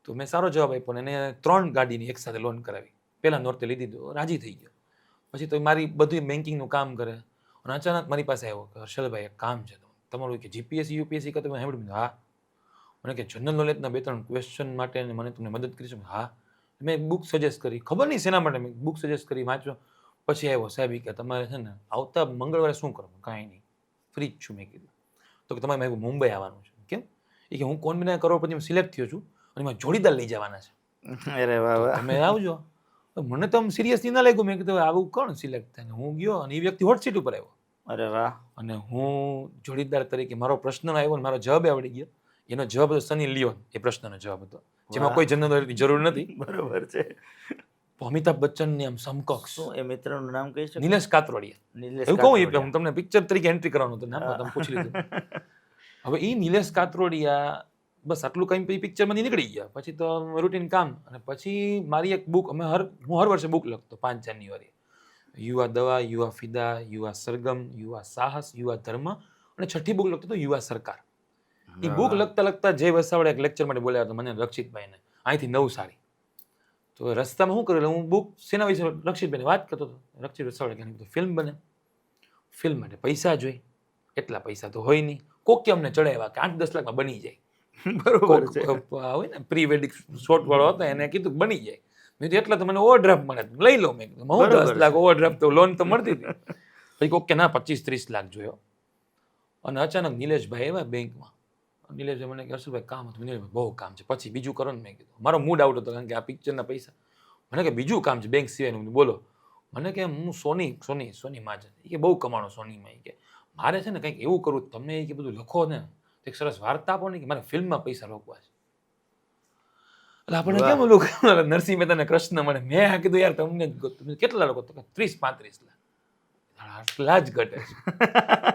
Speaker 2: તો મેં સારો જવાબ આપ્યો ને એને 3 ગાડીની એક સાથે લોન કરાવી. પહેલા નોરતે લીધી તો રાજી થઈ ગયો. પછી તો મારી બધું બેન્કિંગનું કામ કરે, અને અચાનક મારી પાસે આવ્યો કે હર્ષલભાઈ એક કામ છે તમારું, કે જીપીએસસી યુપીએસસી કે તમે સાંભળ્યું? હા. મને કે જનરલ નોલેજના 2-3 ક્વેશ્ચન માટે મને તમને મદદ કરી શકું? હા. મેં બુક સજેસ્ટ કરી, ખબર નહીં શેના માટે મેં બુક સજેસ્ટ કરી, વાંચો. પછી આવ્યો સાહેબ કે તમારે છે ને આવતા મંગળવારે શું કરવું? કાંઈ નહીં, ફ્રી જ છું. મેં કીધું તો કે તમારે મુંબઈ આવવાનું છે. કેમ? એ કે હું કોણ બના કરોડપતિમાં સિલેક્ટ થયો છું અને એમાં જોડીદાર લઈ જવાના છે.
Speaker 3: અરે વાહ વાહ.
Speaker 2: તમે આવજો. મને તો આમ સિરિયસલી ના લાગ્યું. મેં કીધું આવું કોણ સિલેક્ટ થાય? હું ગયો અને એ વ્યક્તિ હોટ સીટ ઉપર આવ્યો.
Speaker 3: અરે વાહ.
Speaker 2: અને હું જોડીદાર તરીકે મારો પ્રશ્ન આવ્યો, મારો જવાબ આવડી ગયો. એનો જવાબ હતો સની લિયોન, એ પ્રશ્નનો જવાબ હતો, જેમાં કોઈ જનરલ નોલેજની જરૂર નથી.
Speaker 3: બરોબર છે.
Speaker 2: અમિતાભ બચ્ચનની આમ સમકક્ષ.
Speaker 3: શું એ મિત્રનું નામ કહી શકો?
Speaker 2: નિલેશ કાતરોડિયા.
Speaker 3: નિલેશ
Speaker 2: એવું કહું હું તમને પિક્ચર તરીકે એન્ટ્રી કરવાનું હતું, નામ તમે પૂછી લીધું. હવે એ નિલેશ કાતરોડિયા બસ આટલું કંઈ પિક્ચરમાંથી નીકળી ગયા. પછી તો રૂટીન કામ, અને પછી મારી એક બુક, હું હર વર્ષે બુક લખતો 5 જાન્યુઆરી. યુવા દવા, યુવા ફિદા, યુવા સરગમ, યુવા સાહસ, યુવા ધર્મ, અને 6ઠી બુક લખતો હતો યુવા સરકાર. એ બુક લખતા જય વસાવડા એક લેક્ચર માટે બોલ્યા હતો મને, રક્ષિતભાઈને, અહીંથી નવસારી. તો રસ્તામાં શું કરેલું, હું બુક શેના વિશે રક્ષિતભાઈને વાત કરતો હતો. રક્ષિત વસાવડા કીધું ફિલ્મ બને, ફિલ્મ માટે પૈસા જોઈ, એટલા પૈસા તો હોય નહીં. કોક કે અમને ચડાવ્યા કે 8-10 લાખમાં બની જાય.
Speaker 3: બરોબર છે.
Speaker 2: હોય ને પ્રી વેડિંગ શોટ વાળો હતો, એને કીધું બની જાય. મેં કીધું એટલા તો મને ઓવરડ્રાફ્ટ મળે, લઈ લો. મેં કીધું હું 10 લાખ ઓવરડ્રાફ્ટ, તો લોન તો મળતી હતી. પછી કોક કે ના 25-30 લાખ જોયો. અને અચાનક નિલેશભાઈ આવ્યા બેંકમાં. નિલેશભાઈ મને કે હર્ષલભાઈ કામ હતું. નિલેશભાઈ બહુ કામ છે, પછી બીજું કરો ને. મેં કીધું મારો મૂડ આઉટ હતો કારણ કે આ પિક્ચરના પૈસા. મને કે બીજું કામ છે બેંક સિવાયનું? બોલો. મને કે હું સોની મહાજન, એ કે બહુ કમાણો સોનીમાં. એ કે મારે છે ને કંઈક એવું કરવું, તમે એ કે બધું લખો ને એક સરસ વાર્તા આપો ને, કે મારે ફિલ્મમાં પૈસા રોકવા છે. એટલે આપણે કેમ ઓલું નરસિંહ મહેતાને કૃષ્ણ મળે. મેં કીધું યાર તમને કેટલા લોકો? 30-35 લાખ.
Speaker 4: આટલા જ ઘટે છે.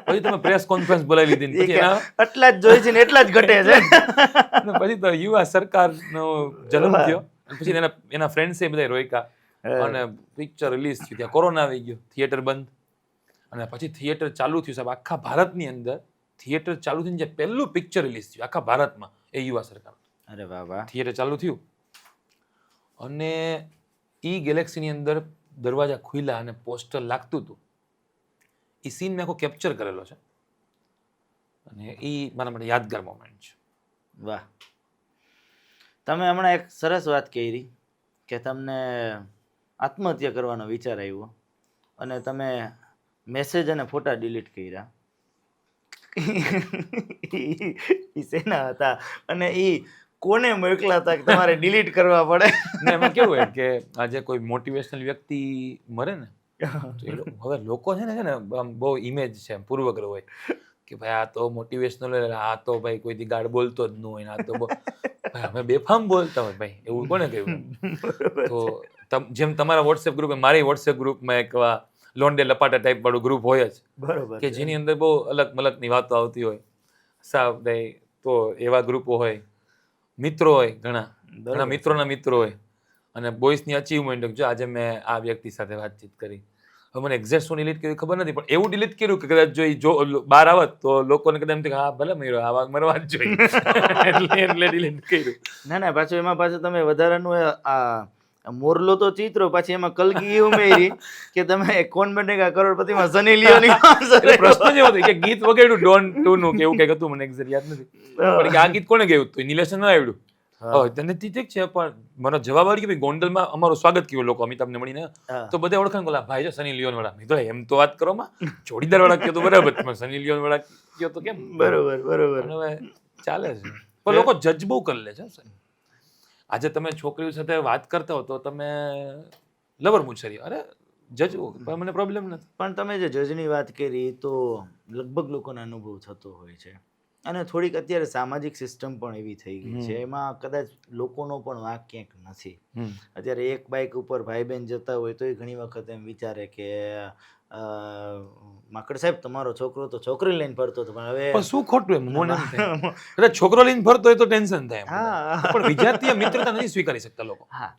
Speaker 4: પછી તમે પ્રેસ કોન્ફરન્સ બોલાવી લીધી ને પછી એના
Speaker 3: આટલા જ જોઈ છે ને એટલા જ ઘટે છે.
Speaker 4: ને પછી તો યુવા સરકારનો જન્મ થયો અને પછી એના ફ્રેન્ડ્સે બધા રોક્યા અને પિક્ચર રિલીઝ થયું. ત્યાં કોરોના આવી ગયો, થિયેટર બંધ, અને પછી થિયેટર ચાલુ થયું. સાહેબ આખા ભારતની અંદર થિયેટર ચાલુ થઈને જે પહેલું પિક્ચર રિલીઝ થયું આખા ભારતમાં એ યુવા સરકાર.
Speaker 3: અરે વાહ વાહ.
Speaker 4: થિયેટર ચાલુ થયું અને ઈ ગેલેક્સીની અંદર દરવાજા ખુલ્લા અને પોસ્ટર લાગતું હતું. એ સીન મેં આખો કેપ્ચર કરેલો છે અને એ મારા માટે યાદગાર મોમેન્ટ છે.
Speaker 3: વાહ. તમે હમણાં એક સરસ વાત કરી કે તમને આત્મહત્યા કરવાનો વિચાર આવ્યો અને તમે મેસેજ અને ફોટા ડિલીટ કર્યા. ઈ શેના હતા અને ઈ કોને મોકલા હતા કે તમારે ડિલીટ કરવા પડે?
Speaker 4: ને એમાં કેવું હોય કે આજે કોઈ મોટિવેશનલ વ્યક્તિ મરે ને તો એ હવે લોકો છે ને આમ બહુ ઇમેજ છે, પૂર્વગ્રહ હોય કે ભાઈ આ તો મોટિવેશનલ હોય, આ તો ભાઈ કોઈથી ગાળ બોલતો જ ન હોય ને આ તો ભાઈ અમે બેફામ બોલતા હોય. ભાઈ એવું કોને કહ્યું? તો જેમ તમારા વોટ્સએપ ગ્રુપ, મારી વોટ્સએપ ગ્રુપમાં એક લોન્ડે લપાટા ટાઈપ વાળું ગ્રુપ હોય જ,
Speaker 3: બરોબર
Speaker 4: કે જેની અંદર બહુ અલગ મલગની વાતો આવતી હોય. સાવ ભાઈ તો એવા ગ્રુપો હોય, મિત્રો હોય, ઘણા મિત્રોના મિત્રો હોય, અને બોಯ್સની અચીવમેન્ટ. જો આજે મેં આ વ્યક્તિ સાથે વાતચીત કરી, હવે મને એક્ઝેક્ટ શું ડિલીટ કર્યું ખબર નથી, પણ એવું ડિલીટ કર્યું કે કદાચ જો બહાર આવત તો લોકોને કદાચ એમ થાય કે હા ભલે મર્યો, આ વાગ મરવા જ જોઈએ એટલે ડિલીટ કર્યું.
Speaker 3: ના ના, પાછું એમાં પાછું તમે વધારાનું આ મોરલો તો ચિત્રો, પાછી એમાં કલગી ઉમેરી કે તમે કોણ બનેગા કરોડપતિમાં સની લિયોની
Speaker 4: એટલે પ્રશ્ન જ એવો હતો કે ગીત વગાડ્યું ડોન 2 નું કે એવું કંઈક હતું, મને એક્ઝેક્ટ યાદ નથી, પણ આ ગીત કોને ગાયું હતું? નિલેશન ન આવડ્યું. તને ઠીક છે, પણ મારો જવાબ આવ્યો કે ભાઈ ગોંડલમાં અમારું સ્વાગત કર્યું લોકો અમિતાભને મળીને, તો બધા ઓળખાણ બોલા ભાઈ જો સની લિયોન વાળા. મેં તો એમ તો વાત કરો માં જોડીદાર વાળા કયો તો બરાબર, તમે સની લિયોન વાળા કયો તો કેમ?
Speaker 3: બરોબર બરોબર.
Speaker 4: હવે ચાલે છે, પણ લોકો જજ બહુ કરી લે છે. આજે તમે છોકરીઓ સાથે વાત કરતા હો તો તમે લવર મુછરી, અરે જજ, મને પ્રોબ્લેમ નથી.
Speaker 3: પણ તમે જે જજની વાત કરી તો લગભગ લોકોને અનુભવ થતો હોય છે, અને થોડીક અત્યારે સામાજિક સિસ્ટમ પણ એવી થઈ ગઈ છે, એમાં કદાચ લોકોનો પણ વાંક ક્યાંક નથી. અત્યારે એક બાઇક ઉપર ભાઈ બહેન જતા હોય તો ઘણી વખત એમ વિચારે કે માકડ સાહેબ તમારો છોકરો તો છોકરી લઈને ફરતો હતો, પણ હવે
Speaker 4: શું ખોટું એમ મને એમ થાય. એટલે છોકરો લઈને ફરતો હોય તો ટેન્શન થાય, પણ વિદ્યાર્થીય મિત્રતા નથી સ્વીકારી શકતા લોકો.
Speaker 3: હા,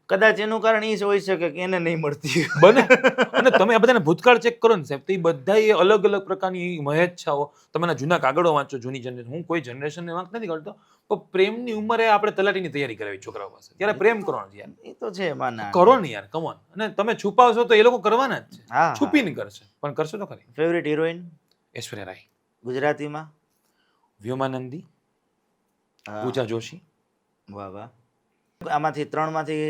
Speaker 3: કદાચ એનું કારણ એ જ હોઈ શકે કે એને નહીં મળતી
Speaker 4: બને. અને તમે આ બધાને ભૂતકાળ ચેક કરો ને સાહેબ, તો એ બધા અલગ અલગ પ્રકારની મહેચ્છાઓ, તમે એના જૂના કાગળો વાંચો, જૂની જનરેશન. હું કોઈ જનરેશનને વાંક નથી કરતો, પણ પ્રેમની ઉંમરે આપણે તલાટીની તૈયારી કરાવી છોકરાઓ પાસે, ત્યારે પ્રેમ કરવાનો યાર,
Speaker 3: એ તો છે માના
Speaker 4: કરો ને યાર, કમોન. અને તમે છુપાવશો તો એ લોકો કરવાના જ છે,
Speaker 3: હા,
Speaker 4: છુપીને કરશે, પણ કરશો તો ખરી.
Speaker 3: ફેવરિટ હિરોઈન
Speaker 4: ઐશ્વર્યા રાય,
Speaker 3: ગુજરાતીમાં?
Speaker 4: વ્યોમાનંદી, પૂજા જોશી.
Speaker 3: વાહ વાહ. આમાંથી ત્રણમાંથી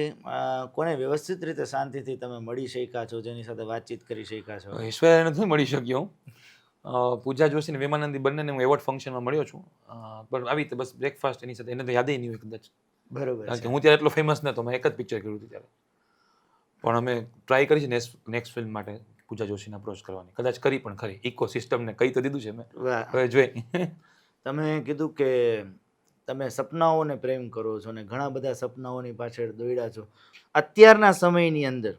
Speaker 3: કોને વ્યવસ્થિત રીતે શાંતિથી તમે મળી શક્યા છો, જેની સાથે વાતચીત કરી શક્યા છો?
Speaker 4: ઐશ્વર્યાને નથી મળી શક્યો. પૂજા જોશી ને વેમાનંદી બંનેને હું એવોર્ડ ફંક્શનમાં મળ્યો છું, પણ આવી રીતે બસ બ્રેકફાસ્ટ એની સાથે, એને તો યાદ નહીં હોય કદાચ,
Speaker 3: બરોબર.
Speaker 4: કારણ કે હું ત્યારે એટલો ફેમસ નહોતો, મેં એક જ પિક્ચર કર્યું હતું ત્યારે. પણ અમે ટ્રાય કરી છે નેક્સ્ટ ફિલ્મ માટે પૂજા જોશીને અપ્રોચ કરવાની, કદાચ કરી પણ ખરી. ઇકો સિસ્ટમને કહી તો દીધું છે મેં, હવે જોઈ.
Speaker 3: તમે કીધું કે તમે સપનાઓને પ્રેમ કરો છો અને ઘણા બધા સપનાઓની પાછળ દોડ્યા છો. અત્યારના સમયની અંદર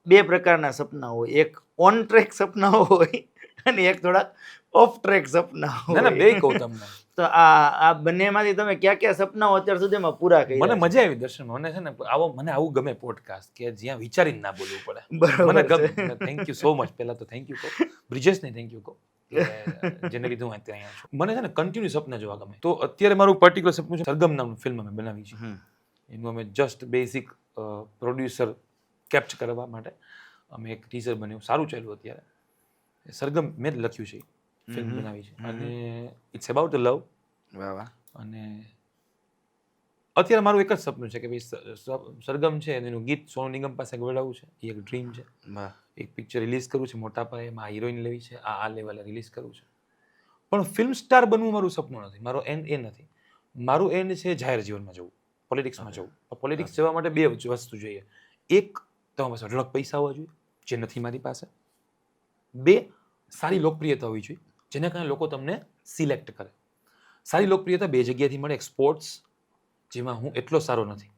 Speaker 3: બે પ્રકારના સપના હોય, એક ઓન ટ્રેક સપનાઓ હોય અને એક થોડા ઓફ ટ્રેક સપના હોય.
Speaker 4: ના બે કહું તમને.
Speaker 3: તો આ બંનેમાંથી તમે કયા કયા સપનાઓ અત્યાર સુધીમાં પૂરા કર્યા?
Speaker 4: મને મજા આવી દર્શન, મને છે ને મને આવું ગમે પોડકાસ્ટ કે જ્યાં વિચારીને ના બોલવું પડે.
Speaker 3: બરાબર,
Speaker 4: મને ગમે. Thank you so much. પહેલા તો થેન્ક યુ કહો બ્રિજેશને, થેન્ક યુ કહો જેને લીધે હું અત્યારે અહીંયા છું. મને છે ને કન્ટિન્યુ સપના જોવા ગમે. તો અત્યારે મારું પર્ટિક્યુલર સપનું છે સરગમ નામનું ફિલ્મ અમે બનાવી છે. એનું અમે જસ્ટ બેઝિક પ્રોડ્યુસર કેપ્ચ કરવા માટે અમે એક ટીઝર બન્યું, સારું ચાલ્યું અત્યારે. સરગમ મેં જ લખ્યું છે, ફિલ્મ બનાવી છે, અને ઇટ્સ અબાઉટ અ લવ.
Speaker 3: વાહ વાહ.
Speaker 4: અને અત્યારે મારું એક જ સપનું છે કે ભાઈ સરગમ છે એનું ગીત સોનુ નિગમ પાસે ગવડાવવું છે, એ એક ડ્રીમ છે. એક પિક્ચર રિલીઝ કરવું છે મોટા પાયે, એમાં હિરોઈન લેવી છે, આ લેવલે રિલીઝ કરવું છે. પણ ફિલ્મ સ્ટાર બનવું મારું સપનું નથી, મારો એન્ડ એ નથી. મારું એન્ડ છે જાહેર જીવનમાં જવું, પોલિટિક્સમાં જવું. પોલિટિક્સ જવા માટે બે વસ્તુ જોઈએ. એક, તમારી પાસે અઢળક પૈસા હોવા જોઈએ, જે નથી મારી પાસે. બે, સારી લોકપ્રિયતા હોવી જોઈએ, જેને કારણે લોકો તમને સિલેક્ટ કરે. સારી લોકપ્રિયતા બે જગ્યાથી મળે. એક સ્પોર્ટ્સ, જેમાં હું એટલો સારો નથી,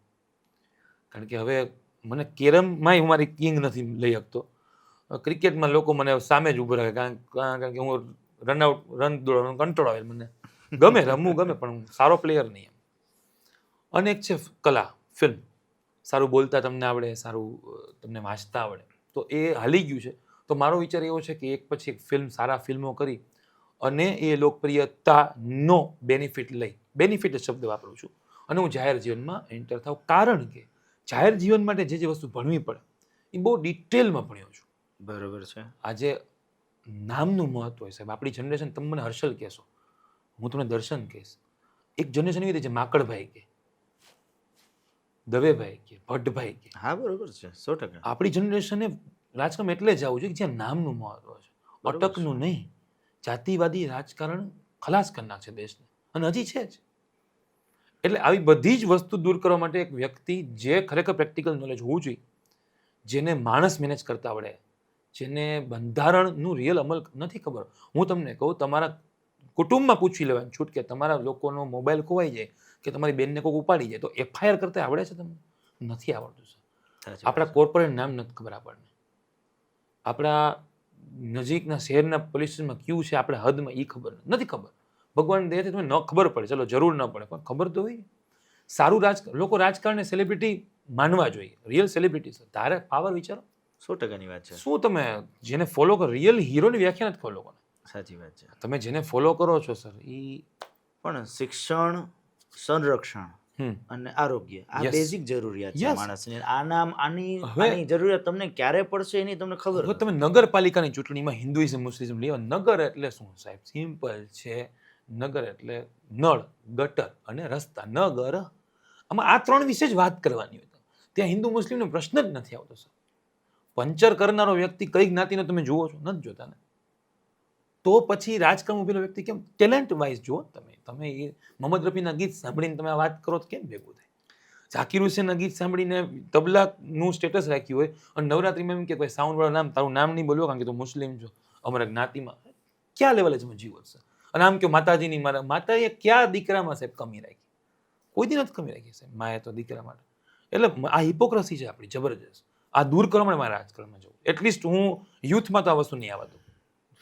Speaker 4: કારણ કે હવે મને કેરમમાંય હું મારી કિંગ નથી લઈ શકતો, ક્રિકેટમાં લોકો મને સામે જ ઊભો રાખે કારણ કે હું રન દોડવાનો કંટ્રોલ આવે મને ગમે, રમવું ગમે, પણ હું સારો પ્લેયર નહીં. અને એક છે કલા, ફિલ્મ. સારું બોલતા તમને આવડે, સારું તમને વાંચતા આવડે, તો એ હાલી ગયું છે. તો મારો વિચાર એવો છે કે એક પછી એક ફિલ્મ, સારા ફિલ્મો કરી અને એ લોકપ્રિયતાનો બેનિફિટ લઈ, બેનિફિટ શબ્દ વાપરું છું, અને હું જાહેર જીવનમાં એન્ટર થાઉં. કારણ કે જાહેર જીવન માટે જે જે વસ્તુ ભણવી પડે એ બહુ ડિટેલમાં ભણ્યો છું.
Speaker 3: બરોબર છે.
Speaker 4: આજે નામનું મહત્વ હોય સાહેબ. આપણી જનરેશન, તમે મને હર્ષલ કહેશો, હું તમને દર્શન કહીશ. એક જનરેશન એવી હતી જે માકડભાઈ કે, દવેભાઈ કે, ભટ્ટભાઈ કે.
Speaker 3: હા બરોબર છે, 100%.
Speaker 4: આપણી જનરેશને રાજકારણ એટલે જ આવવું જોઈએ કે જ્યાં નામનું મહત્વ છે, અટકનું નહીં. જાતિવાદી રાજકારણ ખલાસ કરી નાખશે દેશને, અને હજી છે જ. એટલે આવી બધી જ વસ્તુ દૂર કરવા માટે એક વ્યક્તિ જે ખરેખર પ્રેક્ટિકલ નોલેજ હોવું જોઈએ, જેને માણસ મેનેજ કરતા આવડે, જેને બંધારણનું રિયલ અમલ નથી ખબર. હું તમને કહું, તમારા કુટુંબમાં પૂછી લેવાની છૂટ કે તમારા લોકોનો મોબાઈલ ખોવાઈ જાય કે તમારી બેનને કોઈક ઉપાડી જાય તો FIR કરતા આવડે છે તમને? નથી આવડતું સર. આપણા કોર્પોરેટ નામ નથી ખબર આપણને. આપણા નજીકના શહેરના પોલીસ સ્ટેશનમાં ક્યુ છે આપણે હદમાં એ ખબર નથી ખબર. ભગવાન દયાથી તમે ન ખબર પડે, ચલો જરૂર ન પડે, પણ ખબર તો હોય. સારું લોકો રાજકારણને સેલિબ્રિટી માનવા જોઈએ, રિયલ સેલિબ્રિટી છે. તારે પાવર વિચારો.
Speaker 3: 100%ની વાત છે.
Speaker 4: શું તમે જેને ફોલો કરો, રિયલ હીરોની વ્યાખ્યા નથી ફોલો કરો.
Speaker 3: સાચી વાત છે.
Speaker 4: તમે જેને ફોલો કરો છો સર, એ
Speaker 3: પણ શિક્ષણ, સંરક્ષણ અને આરોગ્ય આ
Speaker 4: Yes.
Speaker 3: બેઝિક જરૂરિયાત છે
Speaker 4: Yes.
Speaker 3: માણસની. આની
Speaker 4: હવે-
Speaker 3: જરૂરિયાત તમને ક્યારે પડશે એની તમને ખબર
Speaker 4: હવે તમે નગરપાલિકાની ચૂંટણીમાં હિન્દુઇઝમ, મુસ્લિમ લેવા, નગર એટલે શું સાહેબ? સિમ્પલ છે. નગર એટલે નળ, ગટર અને રસ્તા. નગર, આમાં આ ત્રણ વિશે જ વાત કરવાની હોય. ત્યાં હિન્દુ મુસ્લિમનો પ્રશ્ન જ નથી આવતો સર. પંચર કરનારો વ્યક્તિ કઈ જ્ઞાતિનો તમે જુઓ છો? નથી જોતા ને. તો પછી રાજકારણ ઉભેલો વ્યક્તિ કેમ ટેલેન્ટ વાઇઝ જુઓ. તમે એ મોહમ્મદ રફીના ગીત સાંભળીને તમે આ વાત કરો તો કેમ ભેગું થાય? ઝાકીર હુસેનના ગીત સાંભળીને તબલાનું સ્ટેટસ રાખ્યું હોય અને નવરાત્રીમાં એમ કે કોઈ સાઉન્ડ વાળા નામ, તારું નામ નહીં બોલવો કારણ કે તું મુસ્લિમ છો, અમારા જ્ઞાતિમાં. ક્યાં લેવલે તમે જીવો છો? અને આમ કે માતાજીની, મારા માતાએ ક્યાં દીકરામાં સાહેબ કમી રાખી? કોઈ દી નથી કમી રાખી સાહેબ માએ તો દીકરા માટે. એટલે આ હિપોક્રસી છે આપણી જબરજસ્ત. આ દૂર કરવા માટે મારે રાજકારણમાં જવું. એટલીસ્ટ હું યુથમાં તો આ વસ્તુ નહીં આવવા દઉં.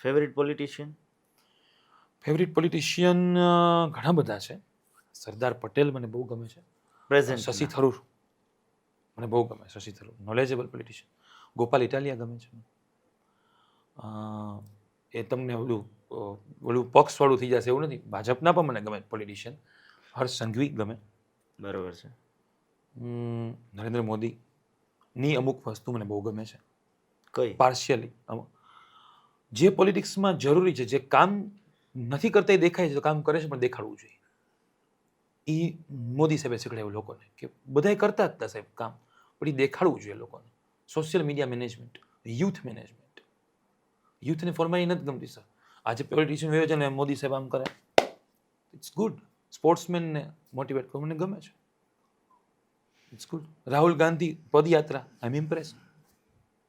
Speaker 3: Favourite politician?
Speaker 4: ફેવરિટ પોલિટિશિયન ઘણા બધા છે. સરદાર પટેલ મને બહુ ગમે છે.
Speaker 3: પ્રેઝન્ટ?
Speaker 4: શશી થરૂર મને બહુ ગમે. Shashi Tharoor knowledgeable politician. ગોપાલ ઇટાલિયા ગમે છે. એ તમને ઓલું પક્ષવાળું થઈ જશે એવું નથી. ભાજપના પણ મને ગમે પોલિટિશિયન. હર્ષ સંઘવી ગમે.
Speaker 3: બરોબર છે.
Speaker 4: નરેન્દ્ર મોદીની અમુક વસ્તુ મને બહુ ગમે છે.
Speaker 3: કઈ?
Speaker 4: પાર્શિયલી. જે પોલિટિક્સમાં જરૂરી છે, જે કામ નથી કરતા એ દેખાય છે, તો કામ કરે છે પણ દેખાડવું જોઈએ. એ મોદી સાહેબે શીખડાવ્યું લોકોને કે બધાય કરતા જ હતા સાહેબ કામ, પણ એ દેખાડવું જોઈએ લોકોને. Social media management, youth management. યુથને ફોર્માઈ નથી ગમતી સર. આજે પોલિટિશિયન હોય છે ને મોદી સાહેબ આમ કરે, ઇટ્સ ગુડ. સ્પોર્ટ્સમેનને મોટિવેટ કરવું મને ગમે છે, ઇટ્સ ગુડ. રાહુલ ગાંધી પદયાત્રા, આઈ એમ ઇમ્પ્રેસ.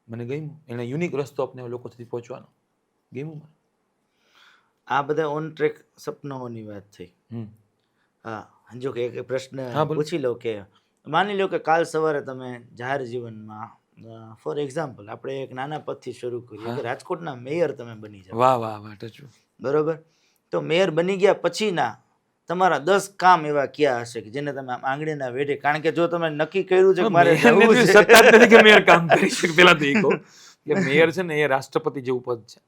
Speaker 4: મને ગમ્યું. એણે યુનિક રસ્તો અપનાવ્યો લોકો સુધી પહોંચવાનો. ગમ્યું મને.
Speaker 3: આ બધા ઓન ટ્રેક સપનાઓની વાત થઈ.
Speaker 4: હમ.
Speaker 3: હા, જો કે એક પ્રશ્ન
Speaker 4: હા, બોલો.
Speaker 3: પૂછી લો કે માની લો કે કાલ સવારે તમે જાહેર જીવનમાં ફોર એક્ઝામ્પલ આપણે એક નાના પદથી શરૂ કરીએ કે રાજકોટના મેયર તમે બની જાઓ.
Speaker 4: વાહ વાહ વાહ, ટચું.
Speaker 3: બરોબર? તો મેયર બની ગયા પછીના તમારા 10 કામ એવા ક્યાં હશે કે જેને તમે આમ આંગળીના વેઢે, કારણ કે જો તમે નક્કી કર્યું છે કે મારે
Speaker 4: મેયરને
Speaker 3: જવું
Speaker 4: તો
Speaker 3: છે.
Speaker 4: સત્તા જ નથી કે મેયર કામ કરી શકે. પેલા તો એ કહું કે મેયર છે ને એ રાષ્ટ્રપતિ જેવું પદ છે,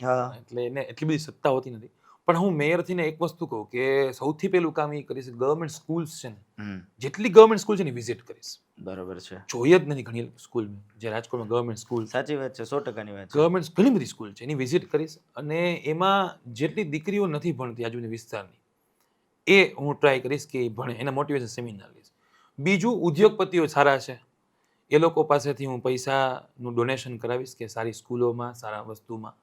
Speaker 3: હા,
Speaker 4: એટલે એને એટલી બધી સત્તા હોતી નથી. પણ હું મેયરથી ને એક વસ્તુ કહું કે સૌથી પહેલું કામ એ કરીશ, ગવર્મેન્ટ સ્કૂલ્સ છે ને, જેટલી ગવર્મેન્ટ સ્કૂલ છે ને વિઝિટ કરીશ.
Speaker 3: બરોબર છે.
Speaker 4: જોઈએ જ નથી ઘણી સ્કૂલ જે રાજકોટમાં ગવર્મેન્ટ સ્કૂલ,
Speaker 3: સાચી વાત છે, 100%ની વાત છે.
Speaker 4: ગવર્મેન્ટ ઘણી બધી સ્કૂલ છે, એની વિઝિટ કરીશ. અને એમાં જેટલી દીકરીઓ નથી ભણતી આજુબાજુ વિસ્તારની, એ હું ટ્રાય કરીશ કે એ ભણે, એના મોટિવેશન સેમિનાર લઈશ. બીજું, ઉદ્યોગપતિઓ સારા છે, એ લોકો પાસેથી હું પૈસાનું ડોનેશન કરાવીશ કે સારી સ્કૂલોમાં, સારા વસ્તુમાં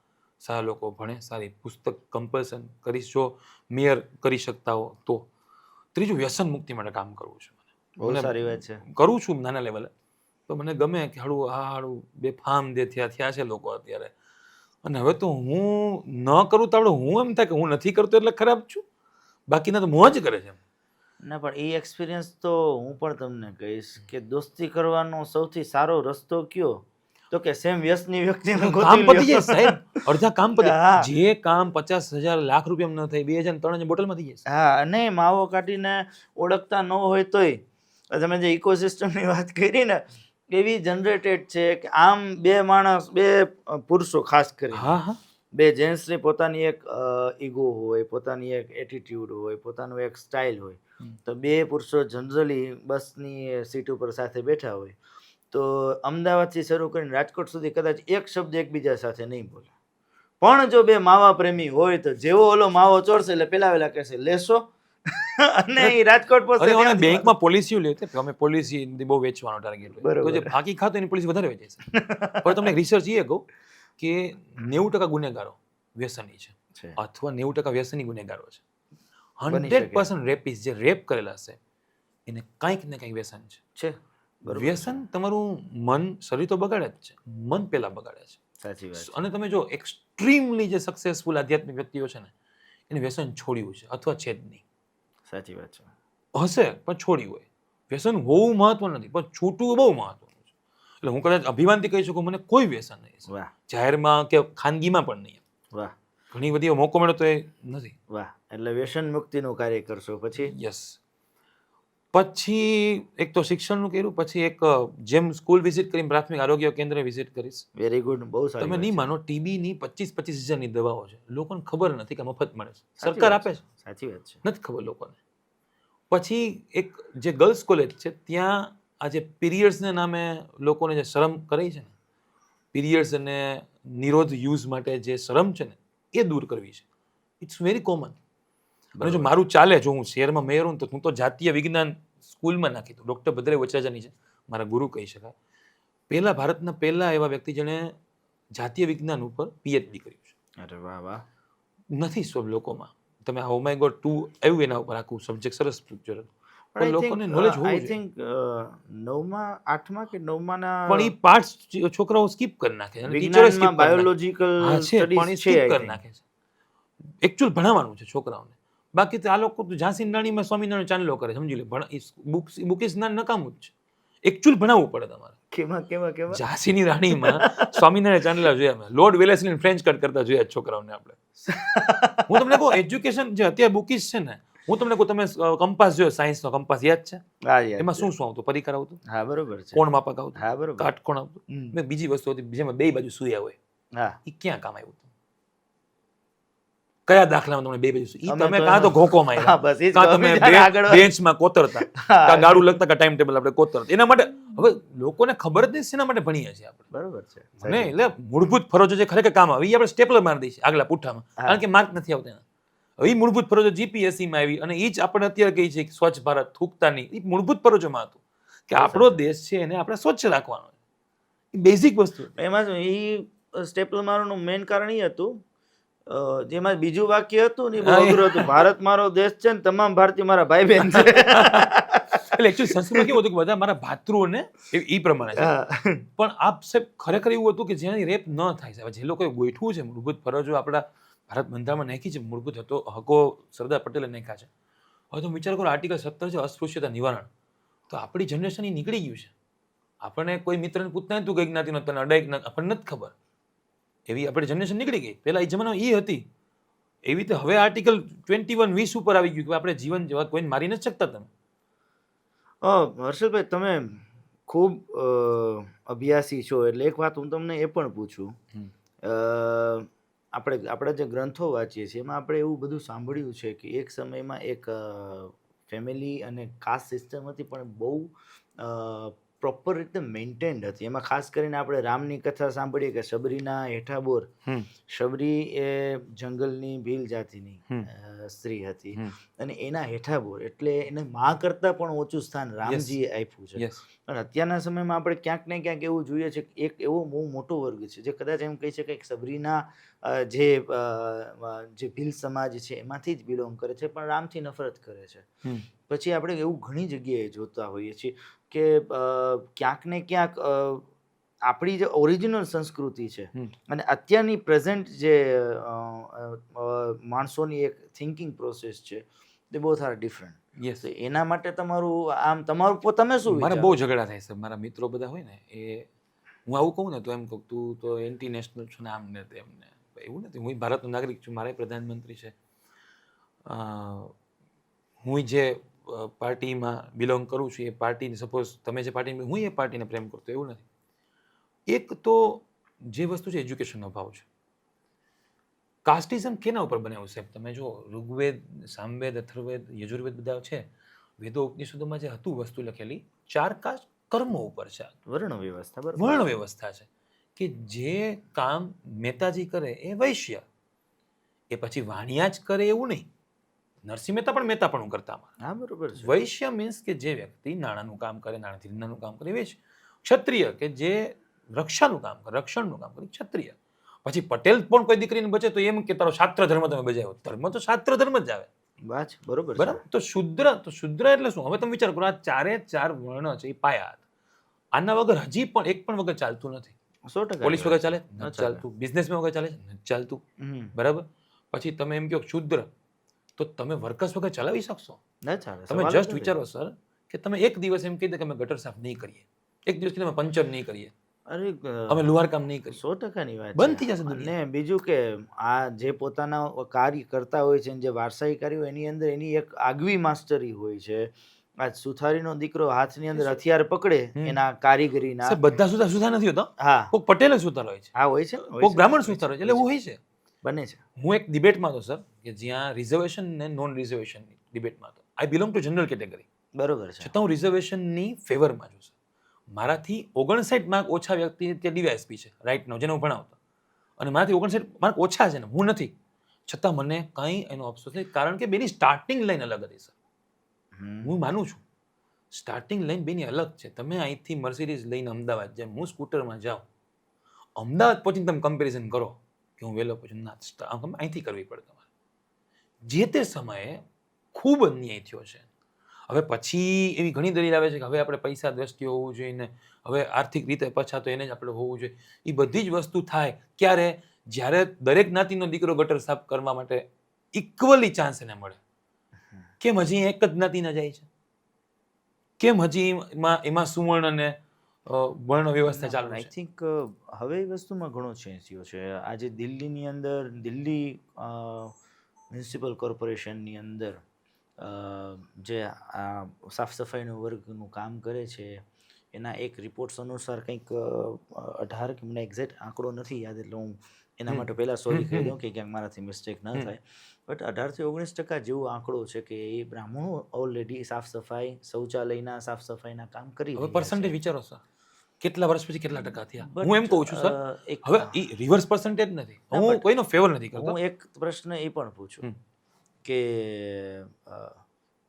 Speaker 4: સારા લોકો ભણે, સારી પુસ્તક કમ્પલ્સન કરીશ જો મેયર કરી શકતા હો તો. ત્રીજું, વ્યસન મુક્તિ માટે કામ કરવું છે
Speaker 3: બહુ
Speaker 4: મને.
Speaker 3: સારી વાત છે.
Speaker 4: કરું છું નાના લેવલે, તો મને ગમે કે હાડું બેફામ જે થયા છે લોકો અત્યારે. અને હવે તો હું ન કરું તો આપણે હું એમ થાય કે હું નથી કરતો એટલે ખરાબ છું, બાકીના તો મોજ કરે છે.
Speaker 3: ના, પણ એ એક્સપિરિયન્સ તો હું પણ તમને કહીશ કે દોસ્તી કરવાનો સૌથી સારો રસ્તો કયો તો કે સેમ વ્યસની વ્યક્તિનું
Speaker 4: કામ
Speaker 3: ગોતી
Speaker 4: પતી
Speaker 3: લ્યો.
Speaker 4: જાય સાહેબ, અડધા કામ પતી
Speaker 3: હા.
Speaker 4: જે કામ 50,000 લાખ રૂપિયામાં ન થાય 2,000 3,000 બોટલમાં થઈ જશે.
Speaker 3: હા, અને માવો કાઢીને ઓળખતા ન હોય તોય તમે જે ઇકોસિસ્ટમની વાત કરી ને એવી જનરેટેડ છે કે આમ બે માણસ, બે પુરુષો ખાસ કરીને,
Speaker 4: હા હા
Speaker 3: બે જેન્ટ્સની પોતાની એક ઈગો હોય, પોતાની એક એટીટ્યુડ હોય, પોતાનું એક સ્ટાઇલ હોય. તો બે પુરુષો જનરલી બસની સીટ ઉપર સાથે બેઠા હોય તો અમદાવાદથી શરૂ કરીને રાજકોટ સુધી કદાચ એક શબ્દ એકબીજા સાથે નહીં બોલે. પણ જો બે માવા પ્રેમી હોય તો જેવો ઓલો માવો ચોરશે એટલે પેલા વેલા કહેશે લેશો અને એ રાજકોટ
Speaker 4: અરે
Speaker 3: પહોંચશે
Speaker 4: ઓને
Speaker 3: ત્યાં
Speaker 4: બેંકમાં પોલિસીઓ લે છે, અમે પોલિસી બહુ વેચવાનો ટાર્ગેટ હોય તો જે
Speaker 3: બરોબર.
Speaker 4: ફાકી ખાતો એની પોલિસી વધારે વેચે છે. પણ તમને રિસર્ચ એ કહું કે 90% ગુનેગારો વ્યસની છે
Speaker 3: છે.
Speaker 4: અથવા 90% વ્યસની ગુનેગારો છે.
Speaker 3: બની શકે.
Speaker 4: 100% રેપિસ્ટ જે રેપ કરેલા છે એને કંઈક ને કંઈક વ્યસન છે.
Speaker 3: છે. બરોબર.
Speaker 4: વ્યસન તમારું મન, શરીર તો બગાડે જ છે, મન પહેલા બગાડે છે.
Speaker 3: સાચી વાત છે.
Speaker 4: અને તમે જો એક્સ્ટ્રીમલી જે સક્સેસફુલ આધ્યાત્મિક વ્યક્તિઓ છે ને એને વ્યસન છોડ્યું છે અથવા છે જ નહીં.
Speaker 3: સાચી વાત છે.
Speaker 4: હશે પણ છોડ્યું હોય. વ્યસન હોવું મહત્વ નથી પણ છૂટવું બહુ મહત્વનું છે. એટલે હું કદાચ અભિમાનથી કહી શકું મને કોઈ વ્યસન નહીં.
Speaker 3: વાહ
Speaker 4: જાહેરમાં કે ખાનગીમાં પણ નહીં.
Speaker 3: વાહ
Speaker 4: ઘણી બધી મોકો મળ્યો તો એ નથી.
Speaker 3: વાહ. એટલે વ્યસન મુક્તિનું કાર્ય કરશો પછી
Speaker 4: યસ. પછી એક તો શિક્ષણનું કર્યું, પછી એક જેમ સ્કૂલ વિઝિટ કરીને પ્રાથમિક આરોગ્ય કેન્દ્ર વિઝિટ કરીશ.
Speaker 3: Very good. બહુ સારી
Speaker 4: તમે
Speaker 3: વાત
Speaker 4: નહીં
Speaker 3: છે.
Speaker 4: માનો ટીબીની 25-25 હજારની દવાઓ છે, લોકોને ખબર નથી કે મફત મળે છે,
Speaker 3: સાચી
Speaker 4: સરકાર
Speaker 3: વાત
Speaker 4: આપે છે,
Speaker 3: સાચી વાત છે.
Speaker 4: નથી ખબર લોકોને. પછી એક જે ગર્લ્સ કોલેજ છે ત્યાં આ જે પીરિયડ્સને નામે લોકોને જે શરમ કરાઈ છે ને, પીરિયડ્સ અને નિરોધ યુઝ માટે જે શરમ છે ને એ દૂર કરવી છે. It's very common. અને જો મારું ચાલે, જો હું શહેરમાં મેયર હું તો હું તો જાતીય વિજ્ઞાન સ્કૂલમાં નાખી દઉં. ડૉક્ટર ભદ્રાઈ વચ્છરાજાની છે મારા ગુરુ કહી શકાય. ભારતના પહેલા એવા વ્યક્તિ જેણે જાતીય વિજ્ઞાન ઉપર પીએચડી કર્યું છે.
Speaker 3: અરે વાહ વાહ.
Speaker 4: નથી સબ લોકોમાં. તમે ઓ માય ગોડ 2 આવ્યું એના ઉપર આખું સબ્જેક્ટ સરસ સ્ટ્રક્ચર હતું. પણ લોકોને નોલેજ હોવું
Speaker 3: આઈ
Speaker 4: જોઈએ.
Speaker 3: થિંક 9મા 8મા કે 9માના
Speaker 4: પણ એ પાર્ટ્સ છોકરાઓ સ્કીપ કરી નાખે અને ટીચરો
Speaker 3: વિજ્ઞાનમાં
Speaker 4: સ્કીપ
Speaker 3: બાયોલોજીકલ
Speaker 4: હા છે પણ એ
Speaker 3: સ્ટડીઝ છે
Speaker 4: સ્કીપ
Speaker 3: I
Speaker 4: કરી
Speaker 3: think.
Speaker 4: નાખે છે. એકચ્યુઅલ ભણાવવાનું છે છોકરાઓને. બાકી તો આ લોકો તો ઝાંસી રાણીમાં સ્વામિનારાયણ ચાંદલો કરે, સમજી લે. બુકિસ જ્ઞાન નકામું જ છે. એકચ્યુઅલ ભણાવવું પડે તમારે.
Speaker 3: કેવા કેવા કેવા
Speaker 4: ઝાંસીની રાણીમાં સ્વામિનારાયણ ચાંદલા જોયા અમે. લોર્ડ વેલેસ્લીને ફ્રેન્ચ કટ કરતા જોયા છે છોકરાઓને આપણે. હું તમને કહું એજ્યુકેશન જે અત્યારે બુકિસ છે ને, હું તમને કહું તમે કંપાસ જોયો, સાયન્સનો કંપાસ યાદ છે?
Speaker 3: હા યાર.
Speaker 4: એમાં શું શું આવતું? પરિકાર આવતું,
Speaker 3: હા બરોબર છે.
Speaker 4: કોણ માપક આવતું,
Speaker 3: હા બરોબર.
Speaker 4: કાટકોણ આવતું,
Speaker 3: હમ.
Speaker 4: મેં બીજી વસ્તુ હતી જેમાં બે બાજુ સૂર્યા હોય.
Speaker 3: હા
Speaker 4: એ ક્યાં કામ આવ્યું હતું? કયા દાખલામાં તમને બે બાજુ ઈ
Speaker 3: અમે
Speaker 4: તમે
Speaker 3: તો
Speaker 4: કાં તો ઘોકો
Speaker 3: હા,
Speaker 4: માર્યા,
Speaker 3: બસ ઈ જ
Speaker 4: કાં
Speaker 3: કહું.
Speaker 4: તમે
Speaker 3: બીજાને આગળ વધ-
Speaker 4: બેન્ચમાં કોતરતા, કાં ગાડું લખતા, કાં ટાઈમ ટેબલ આપણે કોતરતા. એના માટે હવે લોકોને ખબર જ નથી શેના માટે ભણીએ છીએ આપણે.
Speaker 3: બરોબર છે.
Speaker 4: ને એટલે મૂળભૂત ફરજો જે ખરેખર કામ આવે એ આપણે સ્ટેપલર મારી દઈએ છીએ આગલા પુઠ્ઠામાં,
Speaker 3: હા.
Speaker 4: કારણ કે માર્ક નથી આવતા એના. હવે ઈ મૂળભૂત ફરજો જીપીએસસીમાં આવી અને એ જ આપણે અત્યારે કહીએ છીએ કે સ્વચ્છ ભારત, થૂકતા નહીં. એ મૂળભૂત ફરજોમાં હતું કે આપણો દેશ છે એને આપણે સ્વચ્છ રાખવાનો. એ બેઝિક વસ્તુ હતી.
Speaker 3: એમાં શું ઈ સ્ટેપલ મારવાનું મેઇન કારણ એ હતું જેમાં બીજું વાક્ય હતું ને એ બહુ અઘરું હતું. ભારત મારો દેશ છે ને તમામ ભારતીય મારા ભાઈ બહેન છે.
Speaker 4: એટલે એકચ્યુઅલી સંસ્કૃતમાં કેવું હતું કે બધા મારા ભાતૃઓને એ પ્રમાણે છે.
Speaker 3: હા.
Speaker 4: પણ આપ સાહેબ ખરેખર એવું હતું કે જ્યાંની રેપ ન થાય છે. હવે જે લોકોએ ગોઠવું છે મૂળભૂત ફરજો આપણા ભારત બંધારણમાં નાખી છે, મૂળભૂત હકો સરદાર પટેલે નાખ્યા છે. હવે તો વિચાર કરો આર્ટિકલ 17 છે અસ્પૃશ્યતા નિવારણ, તો આપણી જનરેશન એ નીકળી ગયું છે. આપણને કોઈ મિત્રને પૂછતા તું કઈ જ્ઞાતિનો તને અડાઈ આપણને નથી ખબર. એવી આપણી જનરેશન નીકળી ગઈ. પહેલા એ જમાનામાં એ હતી. એવી રીતે હવે આર્ટિકલ 21-20 ઉપર આવી ગયું કે આપણે જીવન જેવા કોઈને મારી નથી શકતા તમે.
Speaker 3: હર્ષલભાઈ તમે ખૂબ અભ્યાસી છો એટલે એક વાત હું તમને એ પણ પૂછું. આપણે જે ગ્રંથો વાંચીએ છીએ એમાં આપણે એવું બધું સાંભળ્યું છે કે એક સમયમાં એક ફેમિલી અને કાસ્ટ સિસ્ટમ હતી પણ બહુ પ્રોપર રીતે મેન્ટેન્ડ હતી. એમાં ખાસ કરીને આપણે રામની કથા સાંભળીએ કે શબરીના હેઠા બોર. શબરી એ જંગલની ભીલ જાતિની સ્ત્રી હતી અને એના હેઠા બોર એટલે એને માં કરતાં પણ ઓછું સ્થાન રામજીએ આપ્યું છે. અને અત્યારના સમયમાં આપણે ક્યાંક ને ક્યાંક એવું જોઈએ છે કે એક એવો બહુ મોટો વર્ગ છે જે કદાચ એમ કહી શકાય કે શબરીના જે ભીલ સમાજ છે એમાંથી જ બિલોંગ કરે છે પણ રામથી નફરત કરે છે. પછી આપણે એવું ઘણી જગ્યાએ જોતા હોઈએ છીએ કે ક્યાંક ને ક્યાંક આપણી જે ઓરિજિનલ સંસ્કૃતિ છે અને અત્યારની પ્રેઝન્ટ જે માણસોની એક થિંકિંગ પ્રોસેસ છે તે બહુ સારા ડિફરન્ટ.
Speaker 4: યસ,
Speaker 3: એના માટે તમારું તમે શું
Speaker 4: મારા
Speaker 3: વિચારો?
Speaker 4: બહુ ઝઘડા થાય છે. મારા મિત્રો બધા હોય ને એ હું આવું કહું ને તો એમ કહું તું તો એન્ટી નેશનલ છું ને આમ ને તેમ ને. એવું નથી, હું ભારતનો નાગરિક છું, મારે પ્રધાનમંત્રી છે, હું જે પાર્ટીમાં બિલોંગ કરું છું એ પાર્ટીને સપોઝ તમે જે પાર્ટીને હું એ પાર્ટીને પ્રેમ કરતો એવું નથી. એક તો જે વસ્તુ છે એજ્યુકેશનનો અભાવ છે. કાસ્ટિઝમ કેના ઉપર બનાવ્યું સાહેબ? તમે જો ઋગ્વેદ, સામવેદ, અથર્વવેદ, યજુર્વેદ બધા છે, વેદો ઉપનિષદોમાં જે હતું વસ્તુ લખેલી 4 કાસ્ટ કર્મો ઉપર છે,
Speaker 3: વર્ણ વ્યવસ્થા, બરાબર.
Speaker 4: વર્ણ વ્યવસ્થા છે કે જે કામ મહેતાજી કરે એ વૈશ્ય, એ પછી વાણિયા જ કરે એવું નહીં. નરસિંહ મહેતા પણ મહેતાપણું કરતા.
Speaker 3: હા, બરોબર છે.
Speaker 4: વૈશ્ય મીન્સ કે જે વ્યક્તિ નાણાંનું કામ કરે, નાણાંથી ધંધાનું કામ કરે, વૈશ્ય. ક્ષત્રિય કે જે રક્ષાનું કામ કરે, રક્ષણનું કામ કરે, ક્ષત્રિય. પછી પટેલ પણ કોઈ દીકરીને બચે તો એમ કે તારો શાસ્ત્ર ધર્મ તમે બજાવ્યો. ધર્મ તો શાસ્ત્ર ધર્મ જ આવે,
Speaker 3: વાત બરોબર છે.
Speaker 4: બરાબર. તો શુદ્ર એટલે શું? હવે તમે વિચાર કરો, આ 4 વર્ણ છે એ પાયા હતા. આના વગર હજી પણ એક પણ વગર ચાલતું નથી.
Speaker 3: 100%
Speaker 4: પોલીસ વગર ચાલે
Speaker 3: ન
Speaker 4: નથી ચાલતું, બિઝનેસમેન વગર ચાલે નથી ચાલતું,
Speaker 3: હમ.
Speaker 4: બરાબર. પછી તમે એમ કહો શુદ્ર, તો તમે વર્કર્સ વગર ચલાવી શકશો?
Speaker 3: ના ચાલે.
Speaker 4: તમે
Speaker 3: સવાલ જ
Speaker 4: જસ્ટ
Speaker 3: નથી.
Speaker 4: વિચારો સર કે તમે એક દિવસ એમ કહી દે કે અમે ગટર સાફ નહીં કરીએ, એક દિવસ કીધે અમે પંચર નહીં કરીએ,
Speaker 3: અરે
Speaker 4: અમે લુહાર કામ નહીં કરીએ,
Speaker 3: 100%ની વાત
Speaker 4: બંધ
Speaker 3: છે.
Speaker 4: થઈ જશે દુનિયા.
Speaker 3: અને બીજું કે આ જે પોતાના કાર્ય કરતા હોય છે, જે વારસાઈ કાર્ય હોય, એની અંદર એની એક આગવી માસ્ટરી હોય છે. આ સુથારીનો દીકરો હાથની અંદર હથિયાર પકડે એના કારીગરીના.
Speaker 4: સર બધા સુધા નથી હોતા,
Speaker 3: હા
Speaker 4: કોઈક પટેલ જ સુધાર હોય છે,
Speaker 3: હા, હોય છે ને, હોય
Speaker 4: કોઈક
Speaker 3: છે.
Speaker 4: બ્રાહ્મણ સુધાર હોય છે, એટલે એવું હોય છે.
Speaker 3: બને છે.
Speaker 4: હું એક ડિબેટમાં હતો સર કે જ્યાં રિઝર્વેશન ને નોન રિઝર્વેશનની ડિબેટમાં હતો. આઈ બિલોંગ ટુ જનરલ કેટેગરી,
Speaker 3: બરોબર છે.
Speaker 4: છતાં હું રિઝર્વેશનની ફેવરમાં છું સર. મારાથી 59 માર્ક ઓછા વ્યક્તિ તે ડીવાયએસપી છે રાઈટ નો, જેને હું ભણાવતો, અને મારાથી 59 માર્ક ઓછા છે ને હું નથી, છતાં મને કંઈ એનો અફસોસ નથી, કારણ કે બેની સ્ટાર્ટિંગ લાઈન અલગ હતી સર.
Speaker 3: હમ.
Speaker 4: હું માનું છું સ્ટાર્ટિંગ લાઈન બેની અલગ છે. તમે અહીંથી મર્સિડીઝ લઈને અમદાવાદ, જેમ હું સ્કૂટરમાં જાઉં, અમદાવાદ પહોંચીને તમે કમ્પેરિઝન કરો કે હું વહેલો પહોંચું, ના, અહીંથી કરવી પડે તમારે. જે તે સમયે ખૂબ અન્યાય થયો છે. હવે પછી એવી ઘણી દલીલ આવે છે કે હવે આપણે પૈસા દ્રષ્ટિએ હોવું જોઈએ ને હવે આર્થિક રીતે પછાતો એને જ આપણે હોવું જોઈએ. એ બધી જ વસ્તુ થાય ક્યારે? જ્યારે દરેક જ્ઞાતિનો દીકરો ગટર સાફ કરવા માટે ઇક્વલી ચાન્સ એને મળે. કેમ હજી એક જ જ્ઞાતિના જાય છે? કેમ હજી એમાં સુવર્ણ અને વર્ણ વ્યવસ્થા ચાલુ
Speaker 3: આઈ
Speaker 4: છે?
Speaker 3: થિંક હવે એ વસ્તુમાં ઘણો ચેન્જ થયો છે. આજે દિલ્હીની અંદર, દિલ્હી મ્યુનિસિપલ કોર્પોરેશનની અંદર જે આ સાફ સફાઈનું વર્ગનું કામ કરે છે, એના એક રિપોર્ટ્સ અનુસાર કંઈક 18 કે મને એક્ઝેક્ટ આંકડો નથી યાદ, એટલે હું એના માટે પહેલાં સોરી કહી દઉં કે ક્યાંક મારાથી મિસ્ટેક ન થાય, બટ 18 થી 19% જેવો આંકડો છે કે એ બ્રાહ્મણો ઓલરેડી સાફ સફાઈ, શૌચાલયના સાફ સફાઈના કામ કરી
Speaker 4: હવે
Speaker 3: રહ્યા
Speaker 4: પર્સન્ટેજ
Speaker 3: છે.
Speaker 4: વિચારો સર, કેટલા વર્ષ પછી કેટલા ટકા થયા?
Speaker 3: But,
Speaker 4: હું એમ કહું છું સર,
Speaker 3: એક
Speaker 4: હવે એ રિવર્સ પર્સન્ટેજ નથી,
Speaker 3: ના,
Speaker 4: હું
Speaker 3: but
Speaker 4: કોઈનો ફેવર નથી કરતો.
Speaker 3: હું એક પ્રશ્ન એ પણ પૂછું
Speaker 4: હમ.
Speaker 3: કે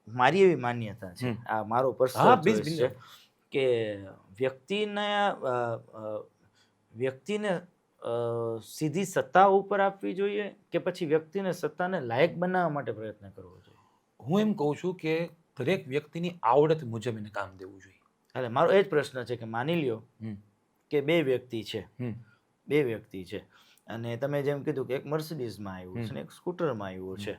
Speaker 3: મારી એવી માન્યતા છે, આ મારો
Speaker 4: હા,
Speaker 3: પર્સનલ
Speaker 4: please,
Speaker 3: ચોઇસ
Speaker 4: please.
Speaker 3: છે કે વ્યક્તિને સીધી સત્તા ઉપર આપવી જોઈએ કે પછી વ્યક્તિને સત્તાને લાયક બનાવવા માટે પ્રયત્ન કરવો જોઈએ?
Speaker 4: હું એમ કહું છું કે દરેક વ્યક્તિની આવડત મુજબ એને કામ દેવું જોઈએ.
Speaker 3: એટલે મારો એ જ પ્રશ્ન છે કે માની લ્યો
Speaker 4: હમ.
Speaker 3: કે બે વ્યક્તિ છે,
Speaker 4: હમ.
Speaker 3: બે વ્યક્તિ છે, અને તમે જેમ કીધું કે એક મર્સિડીઝમાં આવ્યું છે ને એક સ્કૂટરમાં આવ્યું છે,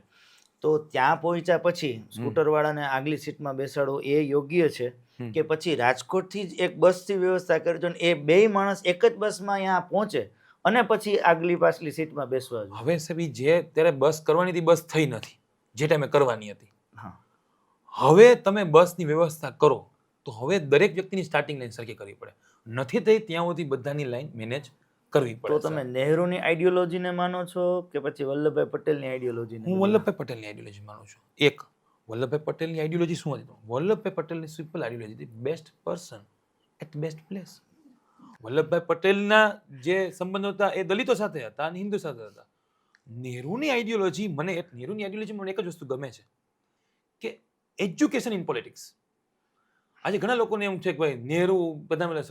Speaker 3: તો ત્યાં પહોંચ્યા પછી સ્કૂટરવાળાને આગલી સીટમાં બેસાડો એ યોગ્ય છે કે પછી રાજકોટથી જ એક બસથી વ્યવસ્થા કરજો ને એ બે માણસ એક જ બસમાં અહીંયા પહોંચે અને પછી આગલી પાછલી સીટમાં બેસવા જોઈએ?
Speaker 4: હવે સાહેબ ઈ જે ત્યારે બસ કરવાની હતી, બસ થઈ નથી જે ટાઈમે કરવાની હતી.
Speaker 3: હા,
Speaker 4: હવે તમે બસની વ્યવસ્થા કરો તો હવે દરેક વ્યક્તિની સ્ટાર્ટિંગ લાઈન સરખી કરવી પડે. નથી થઈ ત્યાં સુધી બધાની લાઈન મેનેજ કરવી પડે.
Speaker 3: તો તમે નહેરુની આઈડિયોલોજીને માનો છો કે પછી વલ્લભભાઈ પટેલની આઈડિયોલોજીને?
Speaker 4: હું વલ્લભભાઈ પટેલની આઈડિયોલોજી માનું છું. એક વલ્લભભાઈ પટેલની આઈડિયોલોજી શું હતી? વલ્લભભાઈ પટેલની સિમ્પલ આઈડિયોલોજી હતી, best person at best place. Vallabhbhai પટેલના જે સંબંધો હતા એ દલિતો સાથે હતા અને હિન્દુ સાથે હતા. નહેરુની આઈડિયોલોજી મને એક જ વસ્તુ ગમે છે કે એજ્યુકેશન ઇન પોલિટિક્સ. આજે ઘણા લોકોને એમ છે કે ભાઈ નહેરુ પ્રધાનમંત્રી,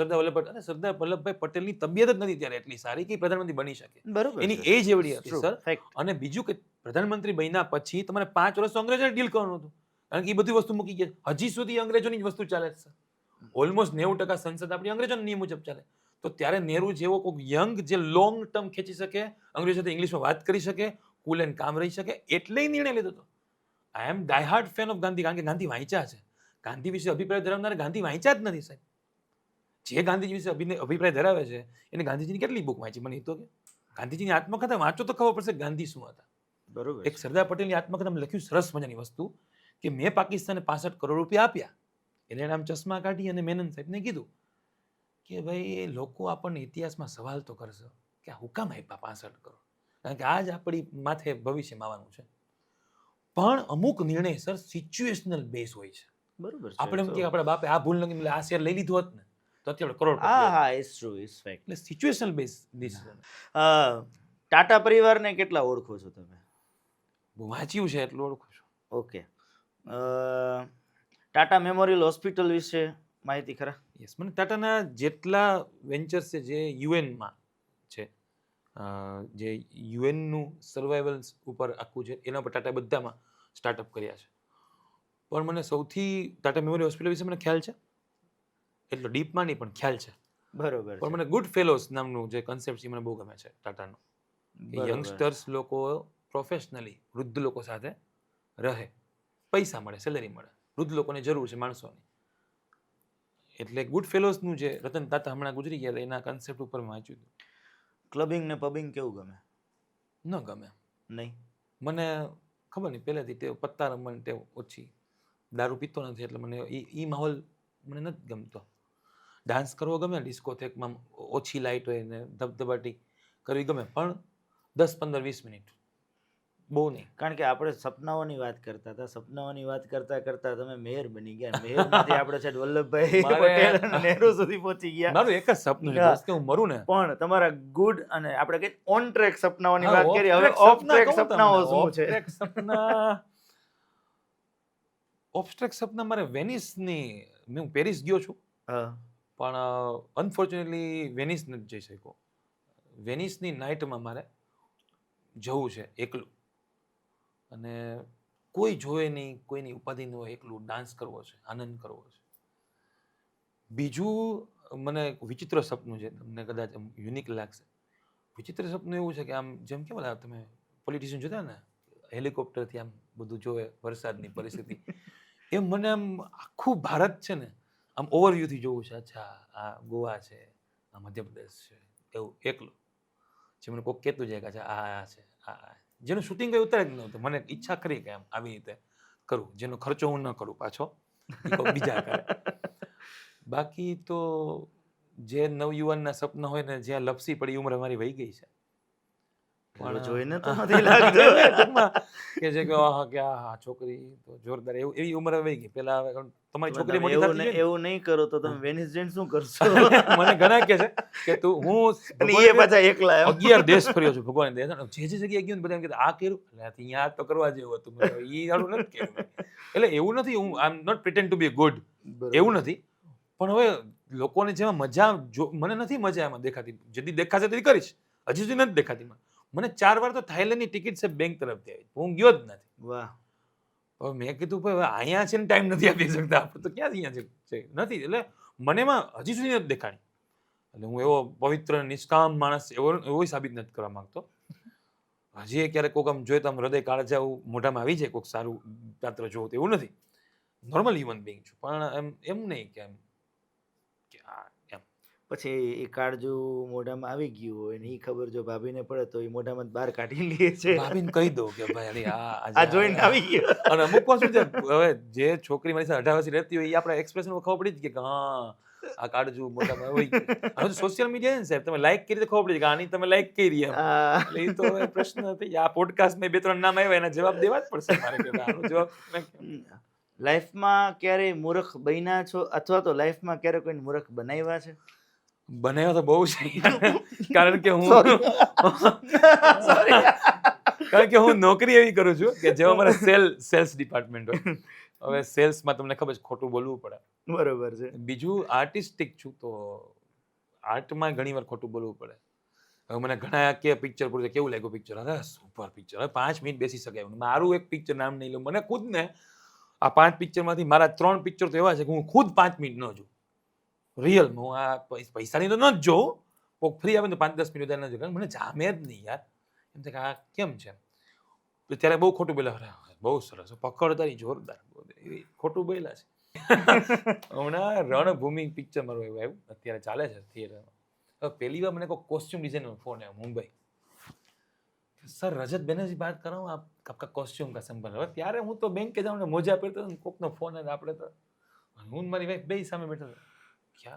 Speaker 4: સરદાર વલ્લભભાઈ પટેલની તબિયત જ નથી ત્યારે એટલી સારી કે પ્રધાનમંત્રી બની શકે.
Speaker 3: બરોબર
Speaker 4: એની
Speaker 3: છે.
Speaker 4: એજ એવડી હતી
Speaker 3: True,
Speaker 4: સર.
Speaker 3: fact.
Speaker 4: અને બીજું કે પ્રધાનમંત્રી બન્યા પછી તમારે 5 વર્ષ અંગ્રેજોને ડીલ કરવાનું હતું, કારણ કે એ બધી વસ્તુ મૂકી ગયા. હજી સુધી અંગ્રેજોની જ વસ્તુ ચાલે છે. ઓલમોસ્ટ 90% સંસદ આપણી અંગ્રેજોના નિયમ મુજબ ચાલે. તો ત્યારે નહેરુ જેવો કોઈ યંગ જે લોંગ ટર્મ ખેંચી શકે, અંગ્રેજો સાથે ઇંગ્લિશમાં વાત કરી શકે, કુલ એન્ડ કામ રહી શકે, એટલે નિર્ણય લીધો હતો. આઈ એમ ડાય હાર્ડ ફેન ઓફ ગાંધી, કારણ કે ગાંધી વાંચ્યા છે. ગાંધી વિશે અભિપ્રાય ધરાવનારા ગાંધી વાંચ્યા જ નથી સાહેબ. જે ગાંધીજી વિશે અભિપ્રાય ધરાવે છે એને ગાંધીજીની કેટલી બુક વાંચી મને એ તો કે ગાંધીજીની આત્મકથા વાંચો તો ખબર પડશે ગાંધી શું હતા.
Speaker 3: બરોબર
Speaker 4: એક સરદાર પટેલની આત્મકથામાં લખ્યું સરસ મજાની વસ્તુ કે મેં પાકિસ્તાને 65 કરોડ રૂપિયા આપ્યા એટલે એને આમ ચશ્મા કાઢી અને મેનન સાહેબને કીધું કે ભાઈ લોકો આપણને ઇતિહાસમાં સવાલ તો કરશે કે આ હુકામ આપ્યા 65 કરોડ કારણ કે આજ આપણી માથે ભવિષ્યમાં આવવાનું છે. પણ અમુક નિર્ણય સર સિચ્યુએશનલ બેઝ હોય છે.
Speaker 3: બરોબર છે.
Speaker 4: આપણે એમ કે આપણા બાપે આ ભૂલ નથી એટલે આ શેર લઈ લીધું હોત ને તો અત્યારે કરોડ
Speaker 3: હા ઇટ્સ ટ્રુ ઇટ્સ ફેક્ટ.
Speaker 4: એટલે સિચ્યુએશનલ બેઝ ડિસિઝન.
Speaker 3: ટાટા પરિવારને કેટલા ઓળખો છો તમે?
Speaker 4: વાંચ્યું છે એટલું ઓળખું છું.
Speaker 3: ઓકે. ટાટા મેમોરિયલ હોસ્પિટલ વિશે માહિતી ખરા?
Speaker 4: યસ મને ટાટાના જેટલા વેન્ચર્સ છે જે યુએનમાં છે જે યુએનનું સર્વાઈવલ ઉપર આખું છે એના પર ટાટા બધામાં સ્ટાર્ટઅપ કર્યા છે. પણ મને સૌથી ટાટા મેમોરિયલ હોસ્પિટલ વિશે મને ખ્યાલ છે એટલો ડીપમાં નહીં પણ ખ્યાલ છે.
Speaker 3: બરોબર
Speaker 4: પણ મને ગુડ ફેલોઝ નામનું જે કન્સેપ્ટ છે મને બહુ ગમે છે ટાટાનો. યંગસ્ટર્સ લોકો પ્રોફેશનલી વૃદ્ધ લોકો સાથે રહે, પૈસા મળે, સેલેરી મળે, વૃદ્ધ લોકોને જરૂર છે માણસોની. એટલે ગુડ ફેલોઝનું જે રતન તાતા હમણાં ગુજરી ગયા એના કન્સેપ્ટ ઉપર મેં વાંચ્યું હતું.
Speaker 3: ક્લબિંગ ને પબિંગ કેવું ગમે?
Speaker 4: ન ગમે
Speaker 3: નહીં.
Speaker 4: મને ખબર નહીં પહેલેથી ટેવ પત્તા રમવાની ટેવ ઓછી, દારૂ પીતો નથી એટલે મને એ માહોલ મને નથી ગમતો. ડાન્સ કરવો ગમે, ડિસ્કોથેકમાં ઓછી લાઇટ હોય ને ધબધબાટી કરવી ગમે પણ 10-15-20 મિનિટ બહુ નહીં.
Speaker 3: કારણ કે આપણે સપનાઓની વાત કરતા હતા, સપનાઓની વાત કરતા કરતા તમે મેયર બની ગયા, મેયરમાંથી આપણે છે વલ્લભભાઈ પટેલ અને નહેરુ સુધી પહોંચી ગયા.
Speaker 4: મારું એક જ સપનું છે કે હું મરું ને.
Speaker 3: પણ તમારા ગુડ અને આપણે કઈ ઓન ટ્રેક સપનાઓની વાત કરી, હવે ઓફ ટ્રેક સપનાઓ શું છે?
Speaker 4: ઓફ ટ્રેક સપના મારે વેનિસની, હું પેરિસ ગયો છું પણ અનફોર્ચ્યુનેટલી વેનિસ નથી જઈ શક્યો. વેનિસની નાઇટમાં મારે જવું છે એકલું અને કોઈ જોવે નહીં, કોઈની ઉપાધિ ન હોય, એકલું ડાન્સ કરવો છે, આનંદ કરવો છે. બીજું મને એક વિચિત્ર સપનું છે, તમને કદાચ યુનિક લાગશે. વિચિત્ર સપનું એવું છે કે આમ જેમ કેમ તમે પોલિટિશિયન જોતા ને હેલિકોપ્ટરથી આમ બધું જોવે વરસાદની પરિસ્થિતિ, એમ મને આમ આખું ભારત છે ને આમ ઓવરવ્યૂથી જોવું છે. અચ્છા આ ગોવા છે, આ મધ્યપ્રદેશ છે, એવું એકલું જે મને કોઈક કહેતું જાય કે અચ્છા આ છે, આ જેનું શૂટિંગ કંઈ ઉતારે જ નહોતું. મને ઈચ્છા ખરી કે આમ આવી રીતે કરું, જેનો ખર્ચો હું ન કરું પાછો, બીજા કરે. બાકી તો જે નવયુવાનના સપના હોય ને જ્યાં લપસી પડી ઉંમર અમારી વહી ગઈ છે
Speaker 3: પણ જોઈને તો નથી લાગતું
Speaker 4: ટૂંકમાં કે જે કે આહ કે આ છોકરી તો જોરદાર એવી ઉંમર વહી ગઈ. પેલા તમારી છોકરી મોટી થતી ગઈ ને.
Speaker 3: એવું નહીં કરો તો તમે વેનિસ જઈને શું કરશો?
Speaker 4: મને ઘણા કહે છે કે તું હું
Speaker 3: અને એ પાછા એકલા એમ.
Speaker 4: 11 દેશ ફર્યો છું ભગવાન દે જે જગ્યાએ ગયો ને બધા એમ કહેતા આ કર્યું એટલે અહીંયા તો કરવા જેવું હતું. એ સારું નથી કર્યું. એટલે એવું નથી, હું I am not pretend to be good, એવું નથી. પણ હવે લોકોને જેમાં મજા મને નથી મજા એમાં દેખાતી. જેથી દેખાશે તેથી કરીશ, હજી સુધી નથી દેખાતી. મને 4 વાર તો થાઈલેન્ડની ટિકિટ છે બેંક તરફથી આવી, હું ગયો જ નથી.
Speaker 3: વાહ.
Speaker 4: હવે મેં કીધું ભાઈ અહીંયા છે ને ટાઈમ નથી આપી શકતા આપણે તો ક્યાંથી અહીંયા છે નથી. એટલે મને એમાં હજી સુધી નથી દેખાણી. એટલે હું એવો પવિત્ર નિષ્કામ માણસ એવો સાબિત નથી કરવા માંગતો. હજી ક્યારેક કોઈક આમ જોઈએ તો આમ હૃદય કાળજા એવું મોઢામાં આવી જાય, કોઈક સારું પાત્ર જોવું એવું નથી. નોર્મલ હ્યુમન બિંગ છું પણ એમ નહીં કે એમ
Speaker 3: પછી એ કાળજું મોઢામાં આવી ગયું હોય ને એ ખબર જો ભાભીને પડે તો એ મોઢામાં બહાર કાઢી લે છે.
Speaker 4: ભાભીને કહી દઉં કે ભાઈ
Speaker 3: આ જોઈને આવી ગયો.
Speaker 4: અને અમુક વાર શું છે હવે જે છોકરી મારી સાથે 18 વર્ષની રહેતી હોય એ આપણા એક્સપ્રેશન ખબર પડી જ કે હા આ કાળજું મોઢામાં આવી ગયું. હવે સોશિયલ મીડિયા છે ને સાહેબ, તમે લાઈક કરી તો ખબર પડી કે આની તમે લાઈક કરી એમ. એટલે એ તો હવે પ્રશ્ન થઈ આ પોડકાસ્ટમાં 2-3 નામ આવ્યા એના જવાબ દેવા જ પડશે મારે કે આનો જવાબ.
Speaker 3: લાઈફમાં ક્યારેય મૂર્ખ બન્યા છો અથવા તો લાઈફમાં ક્યારે કોઈને મૂર્ખ બનાવ્યા છે?
Speaker 4: બનાવ્યો તો બહુ છે કારણ કે હું નોકરી એવી કરું છું કે જેમાં મારે સેલ્સ ડિપાર્ટમેન્ટ હોય. હવે સેલ્સમાં તમને ખબર છે ખોટું બોલવું પડે.
Speaker 3: બરોબર છે.
Speaker 4: બીજું આર્ટિસ્ટિક છું તો આર્ટમાં ઘણી વાર ખોટું બોલવું પડે. હવે મને ઘણા કે પિક્ચર પૂરું કેવું લાગ્યું પિક્ચર, અરે સુપર પિક્ચર, હવે 5 મિનિટ બેસી શકાય. મારું એક પિક્ચર નામ નહીં લઉં, મને ખુદને આ 5 પિક્ચરમાંથી મારા 3 પિક્ચર તો એવા છે કે હું ખુદ 5 મિનિટ ન જોઉં. રિયલ હું આ પૈસાની તો ન જ જોઉં, કોઈક ફ્રી આવે તો 5-10 મિનિટ ન જોઉં, મને જામે જ નહીં યાર. એમ થાય કે આ કેમ છે. ત્યારે બહુ ખોટું બોલ્યા, બહુ સરસ પકડ તારી જોરદાર, ખોટું બોલ્યા છે. હમણાં રણભૂમિ પિક્ચર મારું એવું આવ્યું, અત્યારે ચાલે છે થિયેટરમાં. હવે પહેલી વાર મને કોઈ કોસ્ટ્યુમ ડિઝાઇનરનો ફોન આવ્યો મુંબઈ. સર રજત બેનર્જી બાત कर रहा हूँ, आप आपका कॉस्ट्यूम का संबंध. હવે ત્યારે હું તો બેંકે જાઉં ને મોજા પહેરતો હતો, કોકનો ફોન આવે આપણે તો હું ને મારી વાઈફ બે સામે બેઠા હતા. क्या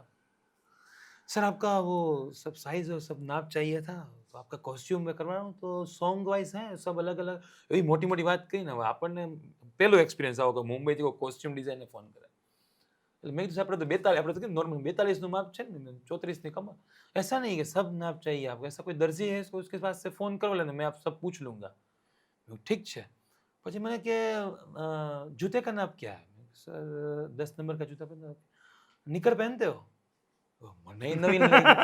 Speaker 4: सर आपका वो सब साइज और सब नाप चाहिए था, तो आपका कॉस्ट्यूम में करवा रहा हूँ, तो सॉन्ग वाइज है सब अलग अलग. એવી મોટી મોટી વાત કરીને હવે આપણને પહેલો એક્સપિરિયન્સ આવો કે મુંબઈથી કોઈ કોસ્ટ્યુમ ડિઝાઇનર ફોન કરે. એટલે મેં કીધું આપણે તો 42, આપણે તો કેમ નોર્મલ 42 નું માપ છે ને 34 ની કમર, ऐसा नहीं कि सब नाप चाहिए आपको, ऐसा कोई दर्जी है इसको उसके पास से फोन करो लेना, मैं आप सब पूछ लूंगा. ठीक છે. પછી મને કે जूते का नाप क्या है, सर 10 नंबर का जूता पहनते हो, निकर पहनते हो. મને નવીન લાગ્યું.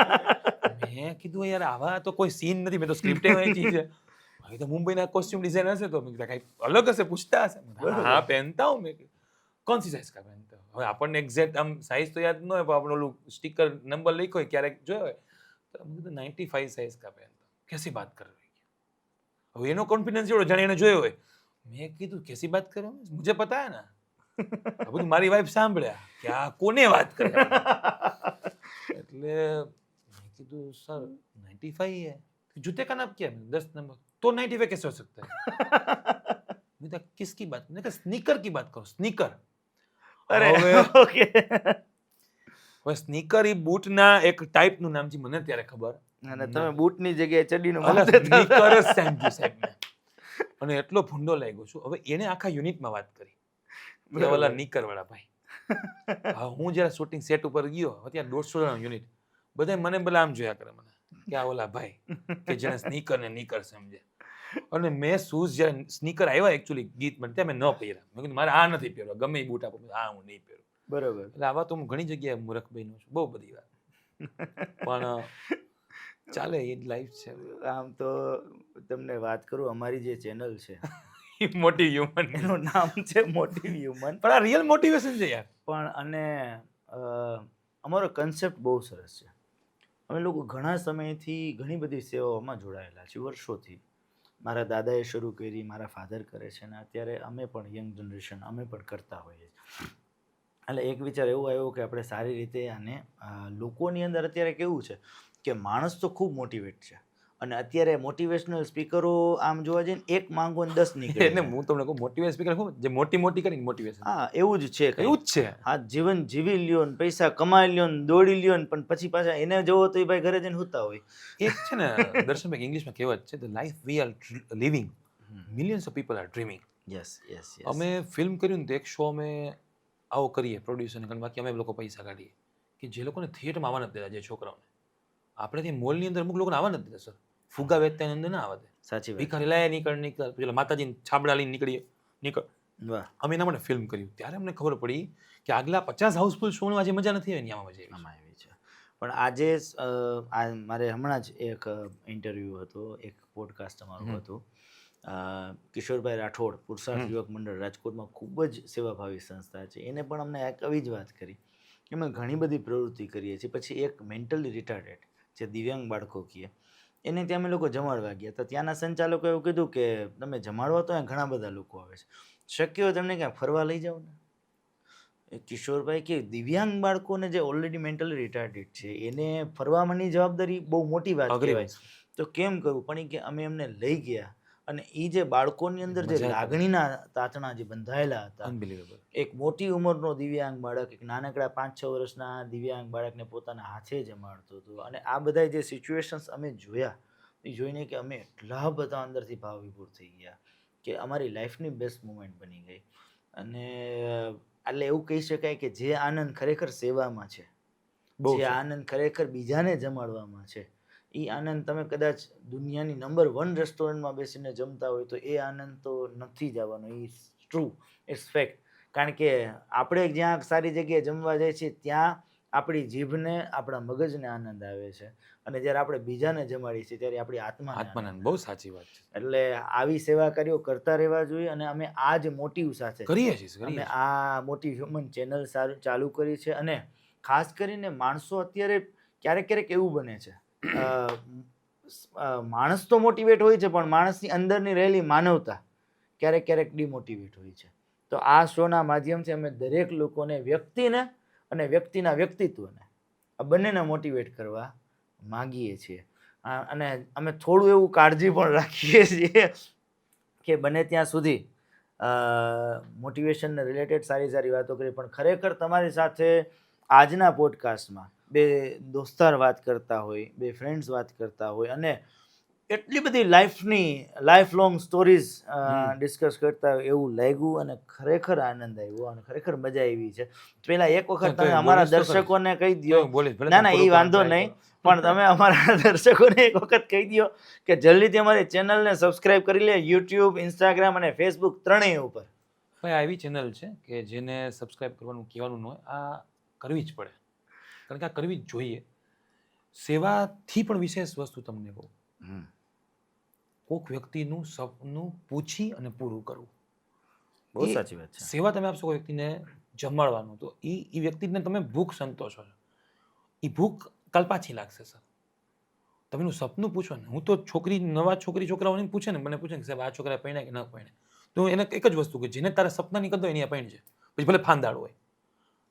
Speaker 4: મેં કીધું યાર આવા તો કોઈ સીન નથી, મેં તો સ્ક્રિપ્ટે વાંચી છે. હવે તો મુંબઈના કોસ્ટ્યુમ ડિઝાઇનર હશે તો મેં કીધું કઈ અલગ હશે, પૂછતા હશે. હા પહેનતા હું. મેં કીધું कौन सी साइज का पहनते हो. હવે આપણને એક્ઝેક્ટ આમ સાઇઝ તો યાદ ન હોય, પણ આપણે ઓલું સ્ટીકર નંબર લખ્યો હોય ક્યારેક જોયો હોય તો મેં કીધું 95 સાइज का पहनता हूं. कैसी बात कर रही है. હવે એનો કોન્ફિડન્સ એવડો જાણે એને જોયો હોય. મેં કીધું कैसी बात कर रहे हो, मुझे पता है ना. આ બધું મારી વાઈફ સાંભળ્યા કે આ કોને વાત કરે. એટલે મેં કીધું સર 95 है, जूते का नाप क्या है, 10 नंबर, तो 95 कैसे हो सकता है. मैं कहा किसकी बात, मैंने कहा स्नीकर की बात करो, स्नीकर.
Speaker 1: અરે
Speaker 4: હવે
Speaker 1: ઓકે.
Speaker 4: હવે સ્નીકર એ બૂટના એક ટાઈપનું નામ છે, મને ત્યારે ખબર.
Speaker 1: અને તમે બૂટની જગ્યાએ ચડીનું
Speaker 4: અલા,
Speaker 1: માપ દેતા હતા.
Speaker 4: સ્નીકર જ સાંભળ્યું સાહેબને. અને એટલો ભૂંડો લાગ્યો છું. હવે એને આખા યુનિટમાં વાત કરી કે ઓલા નીકર વાળા ભાઈ. હા, હું જ્યારે શૂટિંગ સેટ ઉપર ગયો, અત્યારે 150 જણાનું યુનિટ, બધા મને પેલા આમ જોયા કરે મને કે આ ઓલા ભાઈ કે જેને સ્નીકર ને નીકર સમજે. અને મેં શૂઝ જ્યારે સ્નીકર આવ્યા એકચ્યુઅલી ગીત મને ત્યાં મેં ન પહેર્યા. મેં કીધું મારે આ નથી પહેરવા, ગમે એ બૂટ આપો, આ હું નહીં પહેરું.
Speaker 1: બરોબર.
Speaker 4: એટલે આવા તો હું ઘણી જગ્યાએ મૂર્ખ બન્યો છું, બહુ બધી વાર. પણ ચાલે, એ જ લાઈફ છે.
Speaker 1: આમ તો તમને વાત કરું, અમારી જે ચેનલ છે
Speaker 4: મોટી હ્યુમન,
Speaker 1: એનું નામ છે મોટિવ હ્યુમન.
Speaker 4: પણ આ રિયલ મોટિવેશન છે યાર.
Speaker 1: પણ અને અમારો કન્સેપ્ટ બહુ સરસ છે. અમે લોકો ઘણા સમયથી ઘણી બધી સેવાઓમાં જોડાયેલા છીએ, વર્ષોથી. મારા દાદાએ શરૂ કરી, મારા ફાધર કરે છે, અને અત્યારે અમે પણ યંગ જનરેશન અમે પણ કરતા હોઈએ છીએ. એટલે એક વિચાર એવો આવ્યો કે આપણે સારી રીતે આને લોકોની અંદર અત્યારે કેવું છે કે માણસ તો ખૂબ મોટિવેટ છે, અને અત્યારે મોટિવેશનલ સ્પીકરો આમ જોવા જઈએ ને 1 માંગો ને 10 નીકળે.
Speaker 4: એટલે હું તમને કહું મોટિવેશન સ્પીકર શું, જે મોટી મોટી કરીને મોટિવેશન.
Speaker 1: હા, એવું જ છે.
Speaker 4: એવું જ છે.
Speaker 1: હા, જીવન જીવી લ્યો ને પૈસા કમાઈ લ્યો ને દોડી લ્યો ને, પણ પછી પાછા એને જોવો તો એ ભાઈ ઘરે જઈને સૂતા હોય.
Speaker 4: એક છે ને દર્શનભાઈ, ઇંગ્લિશમાં કહેવત છે, the life we are living millions of people are dreaming.
Speaker 1: Yes yes.
Speaker 4: અમે ફિલ્મ કર્યું ને તો એક શો અમે આવો કરીએ પ્રોડ્યુસરને, કારણ બાકી અમે લોકો પૈસા કાઢીએ કે જે લોકોને થિયેટરમાં આવવા નથી દેતા, જે છોકરાઓને આપણે ત્યાં મોલની અંદર અમુક લોકોને આવવા નથી દેતા સર, ફુગા વેચતા અંદર ના આવવા દે.
Speaker 1: સાચી વાત.
Speaker 4: ભિખારી લાય નીકળ પેલા માતાજીને છાબડા લઈને નીકળ.
Speaker 1: વાહ.
Speaker 4: અમે એના માટે ફિલ્મ કર્યું. ત્યારે અમને ખબર પડી કે આગલા 50 હાઉસફુલ શોમાં જે મજા નથી આવી, આમાં મજા આવી.
Speaker 1: આમાં આવી છે. પણ આજે મારે હમણાં જ એક ઇન્ટરવ્યૂ હતો, એક પોડકાસ્ટ અમારું હતું. કિશોરભાઈ રાઠોડ, પુરુષાર્થ યુવક મંડળ રાજકોટમાં ખૂબ જ સેવાભાવી સંસ્થા છે, એને પણ અમને એક આવી જ વાત કરી કે અમે ઘણી બધી પ્રવૃત્તિ કરીએ છીએ. પછી એક મેન્ટલી રિટાર્ડેડ જે દિવ્યાંગ બાળકો કહીએ એને ત્યાં અમે લોકો જમાડવા ગયા, તો ત્યાંના સંચાલકો એવું કીધું કે તમે જમાડવા તો અહીંયા ઘણા બધા લોકો આવે છે, શક્ય હોય તમને ક્યાં ફરવા લઈ જાઓ ને. કિશોરભાઈ કે દિવ્યાંગ બાળકોને જે ઓલરેડી મેન્ટલી રિટાર્ડેડ છે એને ફરવાની જવાબદારી બહુ મોટી વાત કહેવાય, તો કેમ કરવું. પણ એ કે અમે એમને લઈ ગયા, અને એ જે બાળકોની અંદર જે લાગણીના તાતણા જે બંધાયેલા હતા,
Speaker 4: અનબિલીવેબલ.
Speaker 1: એક મોટી ઉંમરનો દિવ્યાંગ બાળક એક નાનકડા 5-6 વર્ષના દિવ્યાંગ બાળકને પોતાના હાથે જમાડતો હતો. અને આ બધા જે સિચ્યુએશન્સ અમે જોયા, એ જોઈને કે અમે એટલા બધા અંદરથી ભાવ વિભોર થઈ ગયા કે અમારી લાઈફની બેસ્ટ મુમેન્ટ બની ગઈ. અને એટલે એવું કહી શકાય કે જે આનંદ ખરેખર સેવામાં છે, જે આનંદ ખરેખર બીજાને જમાડવામાં છે, એ આનંદ તમે કદાચ દુનિયાની નંબર 1 રેસ્ટોરન્ટમાં બેસીને જમતા હોય તો એ આનંદ તો નથી જ આવવાનો. એ ટ્રુ, ઇટ્સ ફેક્ટ. કારણ કે આપણે જ્યાં સારી જગ્યાએ જમવા જઈએ છીએ ત્યાં આપણી જીભને આપણા મગજને આનંદ આવે છે, અને જ્યારે આપણે બીજાને જમાડીએ છીએ ત્યારે આપણી આત્માને.
Speaker 4: બહુ સાચી વાત છે.
Speaker 1: એટલે આવી સેવા કાર્યો કરતા રહેવા જોઈએ, અને અમે આ જ મોટિવ સાથે
Speaker 4: કરીએ છીએ.
Speaker 1: અમે આ મોટી હ્યુમન ચેનલ ચાલુ કરી છે. અને ખાસ કરીને માણસો અત્યારે ક્યારેક એવું બને છે, માણસ તો મોટિવેટ હોય છે, પણ માણસની અંદરની રહેલી માનવતા ક્યારેક ડિમોટિવેટ હોય છે. તો આ શોના માધ્યમથી અમે દરેક લોકોને વ્યક્તિને અને વ્યક્તિના વ્યક્તિત્વને આ બંનેને મોટિવેટ કરવા માગીએ છીએ. અને અમે થોડું એવું કાળજી પણ રાખીએ છીએ કે બને ત્યાં સુધી મોટિવેશનને રિલેટેડ સારી સારી વાતો કરી, પણ ખરેખર તમારી સાથે આજના પોડકાસ્ટમાં બે દોસ્તાર વાત કરતા હોય, બે ફ્રેન્ડ્સ વાત કરતા હોય અને એટલી બધી લાઈફ લોંગ સ્ટોરીઝ ડિસ્કસ કરતા હોય એવું લાગ્યું અને ખરેખર આનંદ આવ્યો અને ખરેખર મજા આવી છે. પેલા એક વખત તમે અમારા દર્શકોને કહી દો. ના ના, એ વાંધો નહીં, પણ તમે અમારા દર્શકોને એક વખત કહી દો કે જલ્દીથી અમારી ચેનલને સબસ્ક્રાઇબ કરી લે, યુટ્યુબ, ઇન્સ્ટાગ્રામ અને ફેસબુક ત્રણેય ઉપર.
Speaker 4: ભાઈ આ એવી ચેનલ છે કે જેને સબસ્ક્રાઇબ કરવાનું કહેવાનું ન હોય, આ કરવી જ પડે, કારણ કે આ કરવી જ જોઈએ. સેવાથી પણ વિશેષ વસ્તુ તમને કહું, કોઈક વ્યક્તિનું સપનું પૂછી અને પૂરું કરવું.
Speaker 1: બહુ સાચી વાત છે.
Speaker 4: સેવા તમે આપશો કોઈ વ્યક્તિને જમાડવાનું, તો એ વ્યક્તિને તમે ભૂખ સંતોષો છો. એ ભૂખ કાલ પાછી લાગશે સર. તમે એનું સપનું પૂછો ને. હું તો નવા છોકરાઓને પૂછે ને, મને પૂછે કે સાહેબ આ છોકરા પરણ્યા કે ન પરણ્યા, તો એને એક જ વસ્તુ કે જેને તારા સપનાની કદર હોય એની આ પરણી છે, પછી ભલે ફાંદાળ હોય.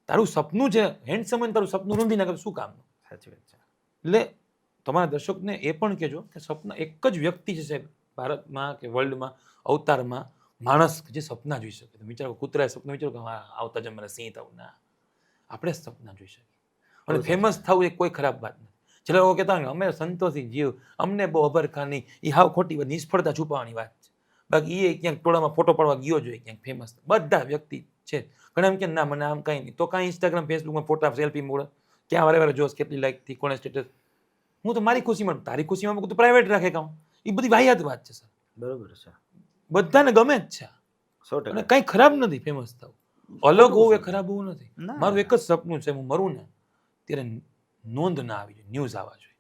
Speaker 4: તારું સપનું છે હેન્ડસમ હોય, તારું સપનું રૂંધી નાખે શું કામનું?
Speaker 1: સાચી વાત છે.
Speaker 4: એટલે તમારા દર્શકને એ પણ કહેજો કે સપના એક જ વ્યક્તિ છે સાહેબ ભારતમાં કે વર્લ્ડમાં, અવતારમાં માણસ જે સપના જોઈ શકે. તમે વિચારો, કૂતરાએ સપના વિચારો કે આવતા જન્મમાં સિંહ થવું, ના, આપણે સપના જોઈ શકીએ. અને ફેમસ થવું એ કોઈ ખરાબ વાત નથી. છેલ્લે લોકો કહેતા હોય અમે સંતોષી જીવ, અમને બહુ અભરખા નહીં, એ હાવ ખોટી વાત, નિષ્ફળતા છુપાવવાની વાત છે. બાકી એ ક્યાંક ટોળામાં ફોટો પાડવા ગયો જોઈએ ક્યાંક ફેમસ. બધા વ્યક્તિ છે. ઘણા એમ કે ના મને આમ કંઈ નહીં, તો કાંઈ ઇન્સ્ટાગ્રામ ફેસબુકમાં ફોટા સેલ્ફી મોડે, ક્યાં વારે જોશ કેટલી લાઈક થી, કોણે સ્ટેટસ. હું તો મારી ખુશીમાં, તારી ખુશીમાં મૂકું તો પ્રાઇવેટ રાખે કામ. એ બધી વાહિયાત વાત છે સર.
Speaker 1: બરોબર છે.
Speaker 4: બધાને ગમે જ છે
Speaker 1: 100%.
Speaker 4: અને કંઈ ખરાબ નથી ફેમસ થવું. અલગ હોવું એ ખરાબ હોવું નથી. મારું એક જ સપનું છે, હું મરું ને ત્યારે નોંધ ના આવી જોઈએ, ન્યૂઝ આવવા જોઈએ.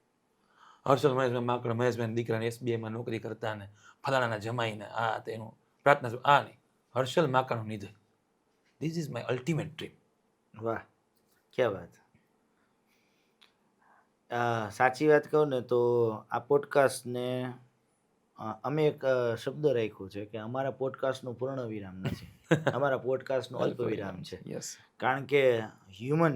Speaker 4: હર્ષલ મહેશભાઈ માકડ, મહેશભાઈ દીકરાને SBIમાં નોકરી કરતા ને ફલાણાના જમાઈને આ તેનું પ્રાર્થના, આ નહીં, હર્ષલ માકડનું નિધન. This is my ultimate dream.
Speaker 1: વાહ, ક્યાં વાત. સાચી વાત કહું ને તો આ પોડકાસ્ટને અમે એક શબ્દ રાખ્યો છે કે અમારા પોડકાસ્ટનું પૂર્ણ વિરામ નથી, અમારા પોડકાસ્ટનું અલ્પ વિરામ છે. કારણ કે હ્યુમન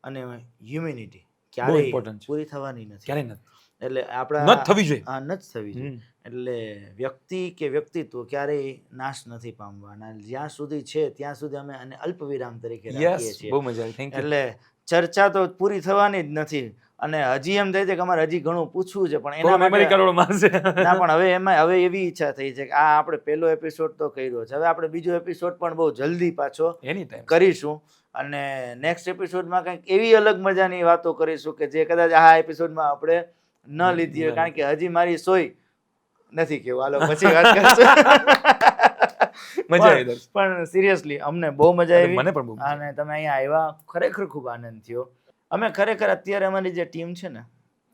Speaker 1: અને હ્યુમેનિટી ક્યારેય
Speaker 4: important છે.
Speaker 1: પૂરી થવાની નથી.
Speaker 4: ક્યારેય નથી.
Speaker 1: એટલે
Speaker 4: ન
Speaker 1: આપણા
Speaker 4: જ થવી જોઈએ.
Speaker 1: નથી થવી જોઈએ. એટલે વ્યક્તિ કે વ્યક્તિત્વ ક્યારેય નાશ નથી પામવાના. જ્યાં સુધી છે ત્યાં સુધી અમે આને અલ્પ વિરામ તરીકે રાખીએ
Speaker 4: યસ,
Speaker 1: છીએ.
Speaker 4: બહુ મજા આવી. Thank you.
Speaker 1: એટલે ચર્ચા તો પૂરી થવાની જ નથી અને હજી એમ થાય છે કે અમારે હજી ઘણું પૂછવું છે, પણ એના
Speaker 4: મેમરી
Speaker 1: માટે
Speaker 4: કરોડો મારશે.
Speaker 1: ના, પણ હવે એવી ઈચ્છા થઈ છે કે આ આપણે પહેલો એપિસોડ તો કર્યો છે, હવે આપણે બીજો એપિસોડ પણ બહુ જલ્દી પાછો
Speaker 4: એની ટાઈમ
Speaker 1: કરીશું અને નેક્સ્ટ એપિસોડમાં કંઈક એવી અલગ મજાની વાતો કરીશું કે જે કદાચ આ એપિસોડમાં આપણે ન લીધી હોય, કારણ કે હજી મારી સોય નથી કેવું. હાલો પછી વાત કરશું.
Speaker 4: મજા આવી દર્શ.
Speaker 1: પણ સિરિયસલી અમને બહુ મજા આવી
Speaker 4: મને પણ બહુ મજા
Speaker 1: અને તમે અહીંયા આવ્યા, ખરેખર ખૂબ આનંદ થયો. અમે ખરેખર અત્યારે અમારી જે ટીમ છે ને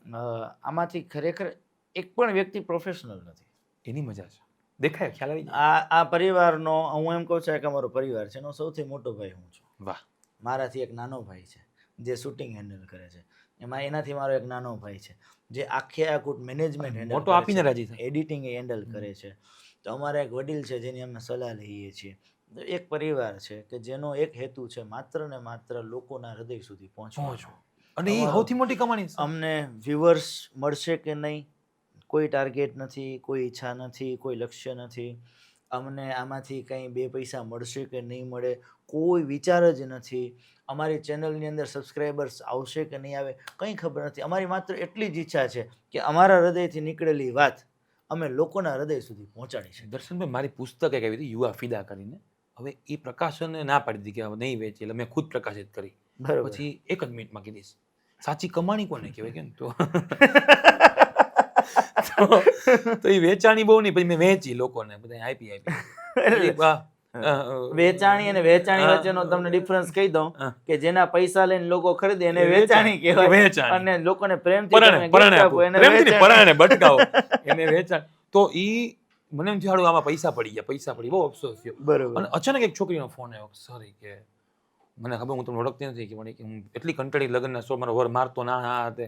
Speaker 1: આમાંથી ખરેખર એક પણ વ્યક્તિ પ્રોફેશનલ નથી.
Speaker 4: એની મજા છે, દેખાય, ખ્યાલ આવી જાય.
Speaker 1: આ પરિવારનો હું એમ કહું છું કે અમારો પરિવાર છે એનો સૌથી મોટો ભાઈ હું છું.
Speaker 4: વાહ.
Speaker 1: મારાથી એક નાનો ભાઈ છે જે શૂટિંગ હેન્ડલ કરે છે, એનાથી મારો એક નાનો ભાઈ છે જે આખે આખું મેનેજમેન્ટ હેન્ડલ
Speaker 4: મોટો આપીને રાજી થાય.
Speaker 1: એડિટિંગ હેન્ડલ કરે છે. તો અમારા એક વડીલ છે જેની અમે સલાહ લઈએ છીએ. તો એક પરિવાર છે કે જેનો એક હેતુ છે માત્ર ને માત્ર લોકોના હૃદય સુધી પહોંચવાનો.
Speaker 4: અને એ સૌથી મોટી કમાણી છે.
Speaker 1: અમને વ્યુઅર્સ મળશે કે નહીં કોઈ ટાર્ગેટ નથી, કોઈ ઈચ્છા નથી, કોઈ લક્ષ્ય નથી. અમને આમાંથી કંઈ 2 પૈસા મળશે કે નહીં મળે કોઈ વિચાર જ નથી. અમારી ચેનલની અંદર સબસ્ક્રાઈબર્સ આવશે કે નહીં આવે કંઈ ખબર નથી. અમારી માત્ર એટલી જ ઈચ્છા છે કે અમારા હૃદયથી નીકળેલી વાત અમે લોકોના હૃદય સુધી પહોંચાડી છે.
Speaker 4: દર્શનભાઈ, મારી પુસ્તક એક આવી હતી યુવા ફિદા કરીને, હવે એ પ્રકાશનને ના પાડી દીધી કે હવે નહીં વેચી, એટલે મેં ખુદ પ્રકાશિત કરી.
Speaker 1: બરાબર.
Speaker 4: પછી 1 જ મિનિટમાં કીધીશ. સાચી કમાણી કોને કહેવાય કેમ તો તો એ વેચાણી બહુ નહીં, પછી મેં વેચી લોકોને બધા આપી.
Speaker 1: વેચાણી અને વેચાણી વચ્ચેનો તમને ડિફરન્સ કહી દઉં કે જેના પૈસા લઈને લોકો ખરીદે એને વેચાણી કહેવાય અને લોકોને પ્રેમથી તમે gift આપો એને વેચાણી.
Speaker 4: બટકાવો એને વેચાણ. તો ઈ મને એમ થયું આમાં પૈસા પડી ગયા, બહુ અફસોસ થયો.
Speaker 1: બરોબર.
Speaker 4: અને અચાનક એક છોકરીનો ફોન આવ્યો, સોરી કે મને ખબર હું તમને ઓળખતી નથી કે મને કે હું એટલી કંટાળી લગ્નના શો મારો વર મારતો ના આ તે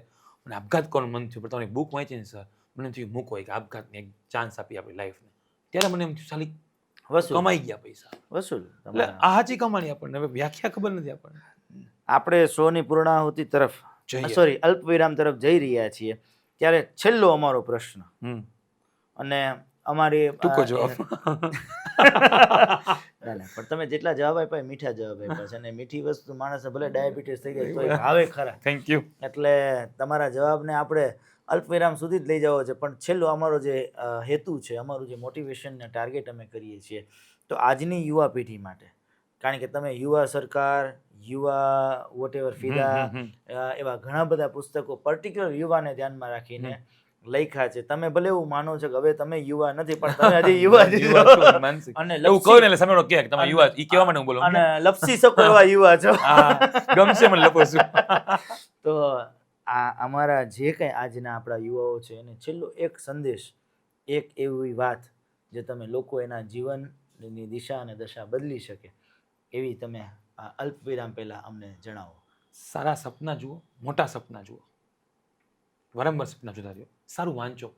Speaker 4: મને આપઘાત કરવાનું મન થયું, પણ તમારી બુક વાંચી ને સર મને એમ થયું મૂકો એક આપઘાતને એક ચાન્સ આપી આપણી લાઈફને. ત્યારે મને એમ થયું સાલી
Speaker 1: વસૂલ
Speaker 4: કમાઈ ગયા પૈસા.
Speaker 1: વસૂલ
Speaker 4: એટલે
Speaker 1: તમારા.
Speaker 4: આ સાચી કમાણી આપણને હવે વ્યાખ્યા ખબર નથી આપણને.
Speaker 1: આપણે શોની પૂર્ણાહુતિ તરફ
Speaker 4: જઈએ.
Speaker 1: સોરી અલ્પ વિરામ તરફ જઈ રહ્યા છીએ ત્યારે છેલ્લો અમારો પ્રશ્ન અને અમારી
Speaker 4: ટૂંકો જવાબ.
Speaker 1: ના ના પણ તમે જેટલા જવાબ આપ્યા એ મીઠા જવાબ આપ્યા છે અને મીઠી વસ્તુ માણસને ભલે ડાયાબિટીસ થઈ જાય તોય ભાવે ખરા.
Speaker 4: Thank you.
Speaker 1: એટલે તમારા જવાબને આપણે અલ્પ વિરામ સુધી જ લઈ જવો છે પણ છેલ્લો અમારો જે હેતુ છે અમારું જે મોટિવેશન ને ટાર્ગેટ અમે કરીએ છીએ તો આજની યુવા પેઢી માટે કારણ કે તમે યુવા સરકાર યુવા વોટ એવર ફિદા એવા ઘણા બધા પુસ્તકો પર્ટિક્યુલર યુવાને ધ્યાનમાં રાખીને લખ્યા છે. તમે ભલે એવું માનો છો કે હવે તમે યુવા નથી પણ તમે હજી યુવા જ છો.
Speaker 4: માનસિક.
Speaker 1: અને
Speaker 4: એવું કહું ને એટલે સામેવાળો કહે કે તમે યુવા ઈ કહેવા માટે હું બોલું.
Speaker 1: અને લપસી શકો એવા યુવા છો.
Speaker 4: ગમશે મને લપો છું.
Speaker 1: તો આ અમારા જે કંઈ આજના આપણા યુવાઓ છે એને છેલ્લો એક સંદેશ એક એવી વાત જે તમે લોકો એના જીવનની દિશા અને દશા બદલી શકે એવી તમે આ અલ્પ વિરામ પહેલા અમને જણાવો.
Speaker 4: સારા સપના જુઓ, મોટા સપના જુઓ, વારંવાર સપના જોતા રહ્યો, સારું વાંચો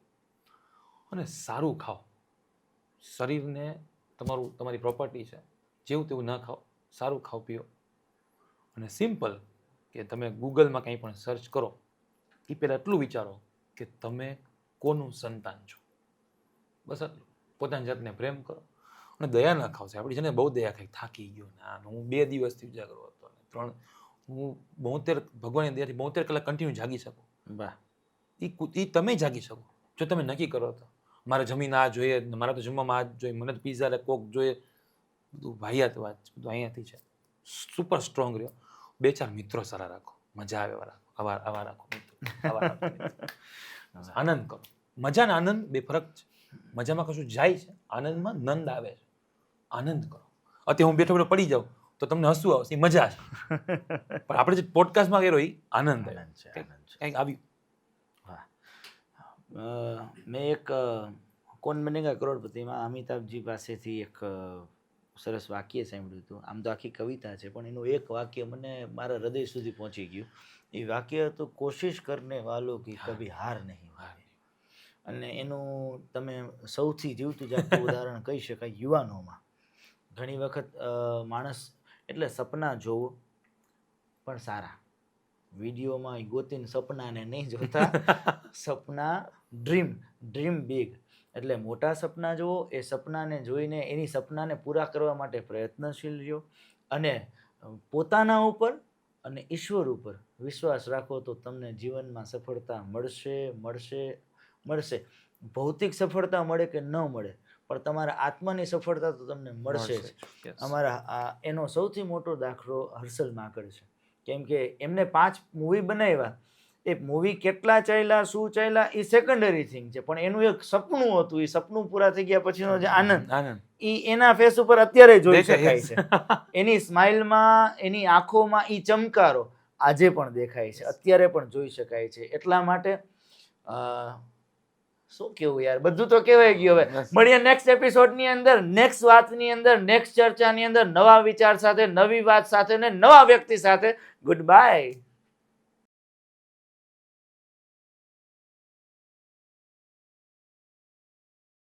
Speaker 4: અને સારું ખાઓ. શરીરને તમારી પ્રોપર્ટી છે, જેવું તેવું ન ખાઓ, સારું ખાઓ પીઓ. અને સિમ્પલ કે તમે ગૂગલમાં કંઈ પણ સર્ચ કરો એ પહેલાં એટલું વિચારો કે તમે કોનું સંતાન છો. બસ આટલું. પોતાની જાતને પ્રેમ કરો અને દયા ન ખાવ. આપણી છે ને બહુ દયા ખાઈ થાકી ગયો ના હું 2 દિવસથી ઉજાગરો હતો અને 3 હું 72 ભગવાનની દયાથી 72 કલાક કન્ટિન્યુ જાગી શકું.
Speaker 1: વાહ.
Speaker 4: એ તમે જાગી શકો જો તમે નક્કી કરો તો મારે જમીન આ જોઈએ, મારે તો જમવામાં આ જ જોઈએ, મને તો પીઝા ને કોક જોઈએ, બધું વાહિયાત વાત, બધું અહીંયાથી છે. સુપર સ્ટ્રોંગ રહ્યો. 2-4 મિત્રો સારા રાખો, મજા આવે એવા રાખો, આવા રાખો મિત્રો, આવા રાખો મિત્રો. આનંદ કરો. મજા ને આનંદ બે ફરક છે. મજામાં કશું જાય છે, આનંદમાં નંદ આવે છે. આનંદ કરો. અત્યારે હું બેઠો પડી જાઉં તો તમને હસવું આવશે, એ મજા છે. પણ આપણે જે પોડકાસ્ટમાં કર્યો એ આનંદ છે. કંઈક આવ્યું.
Speaker 1: મેં એક કોન બનેગા કરોડપતિમાં અમિતાભજી પાસેથી એક સરસ વાક્ય સાંભળ્યું હતું. આમ તો આખી કવિતા છે પણ એનું એક વાક્ય મને મારા હૃદય સુધી પહોંચી ગયું. એ વાક્ય હતું કોશિશ કરને વાલો કી કભી હાર નહીં માની. અને એનું તમે સૌથી જીવતું જાગતું ઉદાહરણ કહી શકાય યુવાનોમાં. ઘણી વખત માણસ એટલે સપના જોવો પણ સારા, વિડીયોમાં ગોતીને સપનાને નહીં જોતા. સપના ડ્રીમ બિગ એટલે મોટા સપના જુઓ, એ સપનાને જોઈને એની સપનાને પૂરા કરવા માટે પ્રયત્નશીલ રહ્યો અને પોતાના ઉપર અને ઈશ્વર ઉપર વિશ્વાસ રાખો તો તમને જીવનમાં સફળતા મળશે. ભૌતિક સફળતા મળે કે ન મળે પણ તમારા આત્માની સફળતા તો તમને મળશે જ. અમારા એનો સૌથી મોટો દાખલો હર્ષલ માકડ છે. કેમ કે એમને 5 મૂવી બનાવ્યા. એ મૂવી કેટલા ચાલ્યા શું ચાલ્યા એ સેકન્ડરી થિંગ છે પણ એનું એક સપનું હતું. એ સપનું પૂરા થઈ ગયા પછીનો જે આનંદ એ એના ફેસ ઉપર અત્યારે જોઈ શકાય છે. એની સ્માઇલમાં, એની આંખોમાં એ ચમકારો આજે પણ દેખાય છે, અત્યારે પણ જોઈ શકાય છે. એટલા માટે શું કેવું યાર, બધું તો કહેવાય ગયું. હવે મળીએ નેક્સ્ટ એપિસોડની અંદર, નેક્સ્ટ વાતની અંદર, નેક્સ્ટ ચર્ચાની અંદર, નવા વિચાર સાથે, નવી વાત સાથે ને નવા વ્યક્તિ સાથે. Good bye.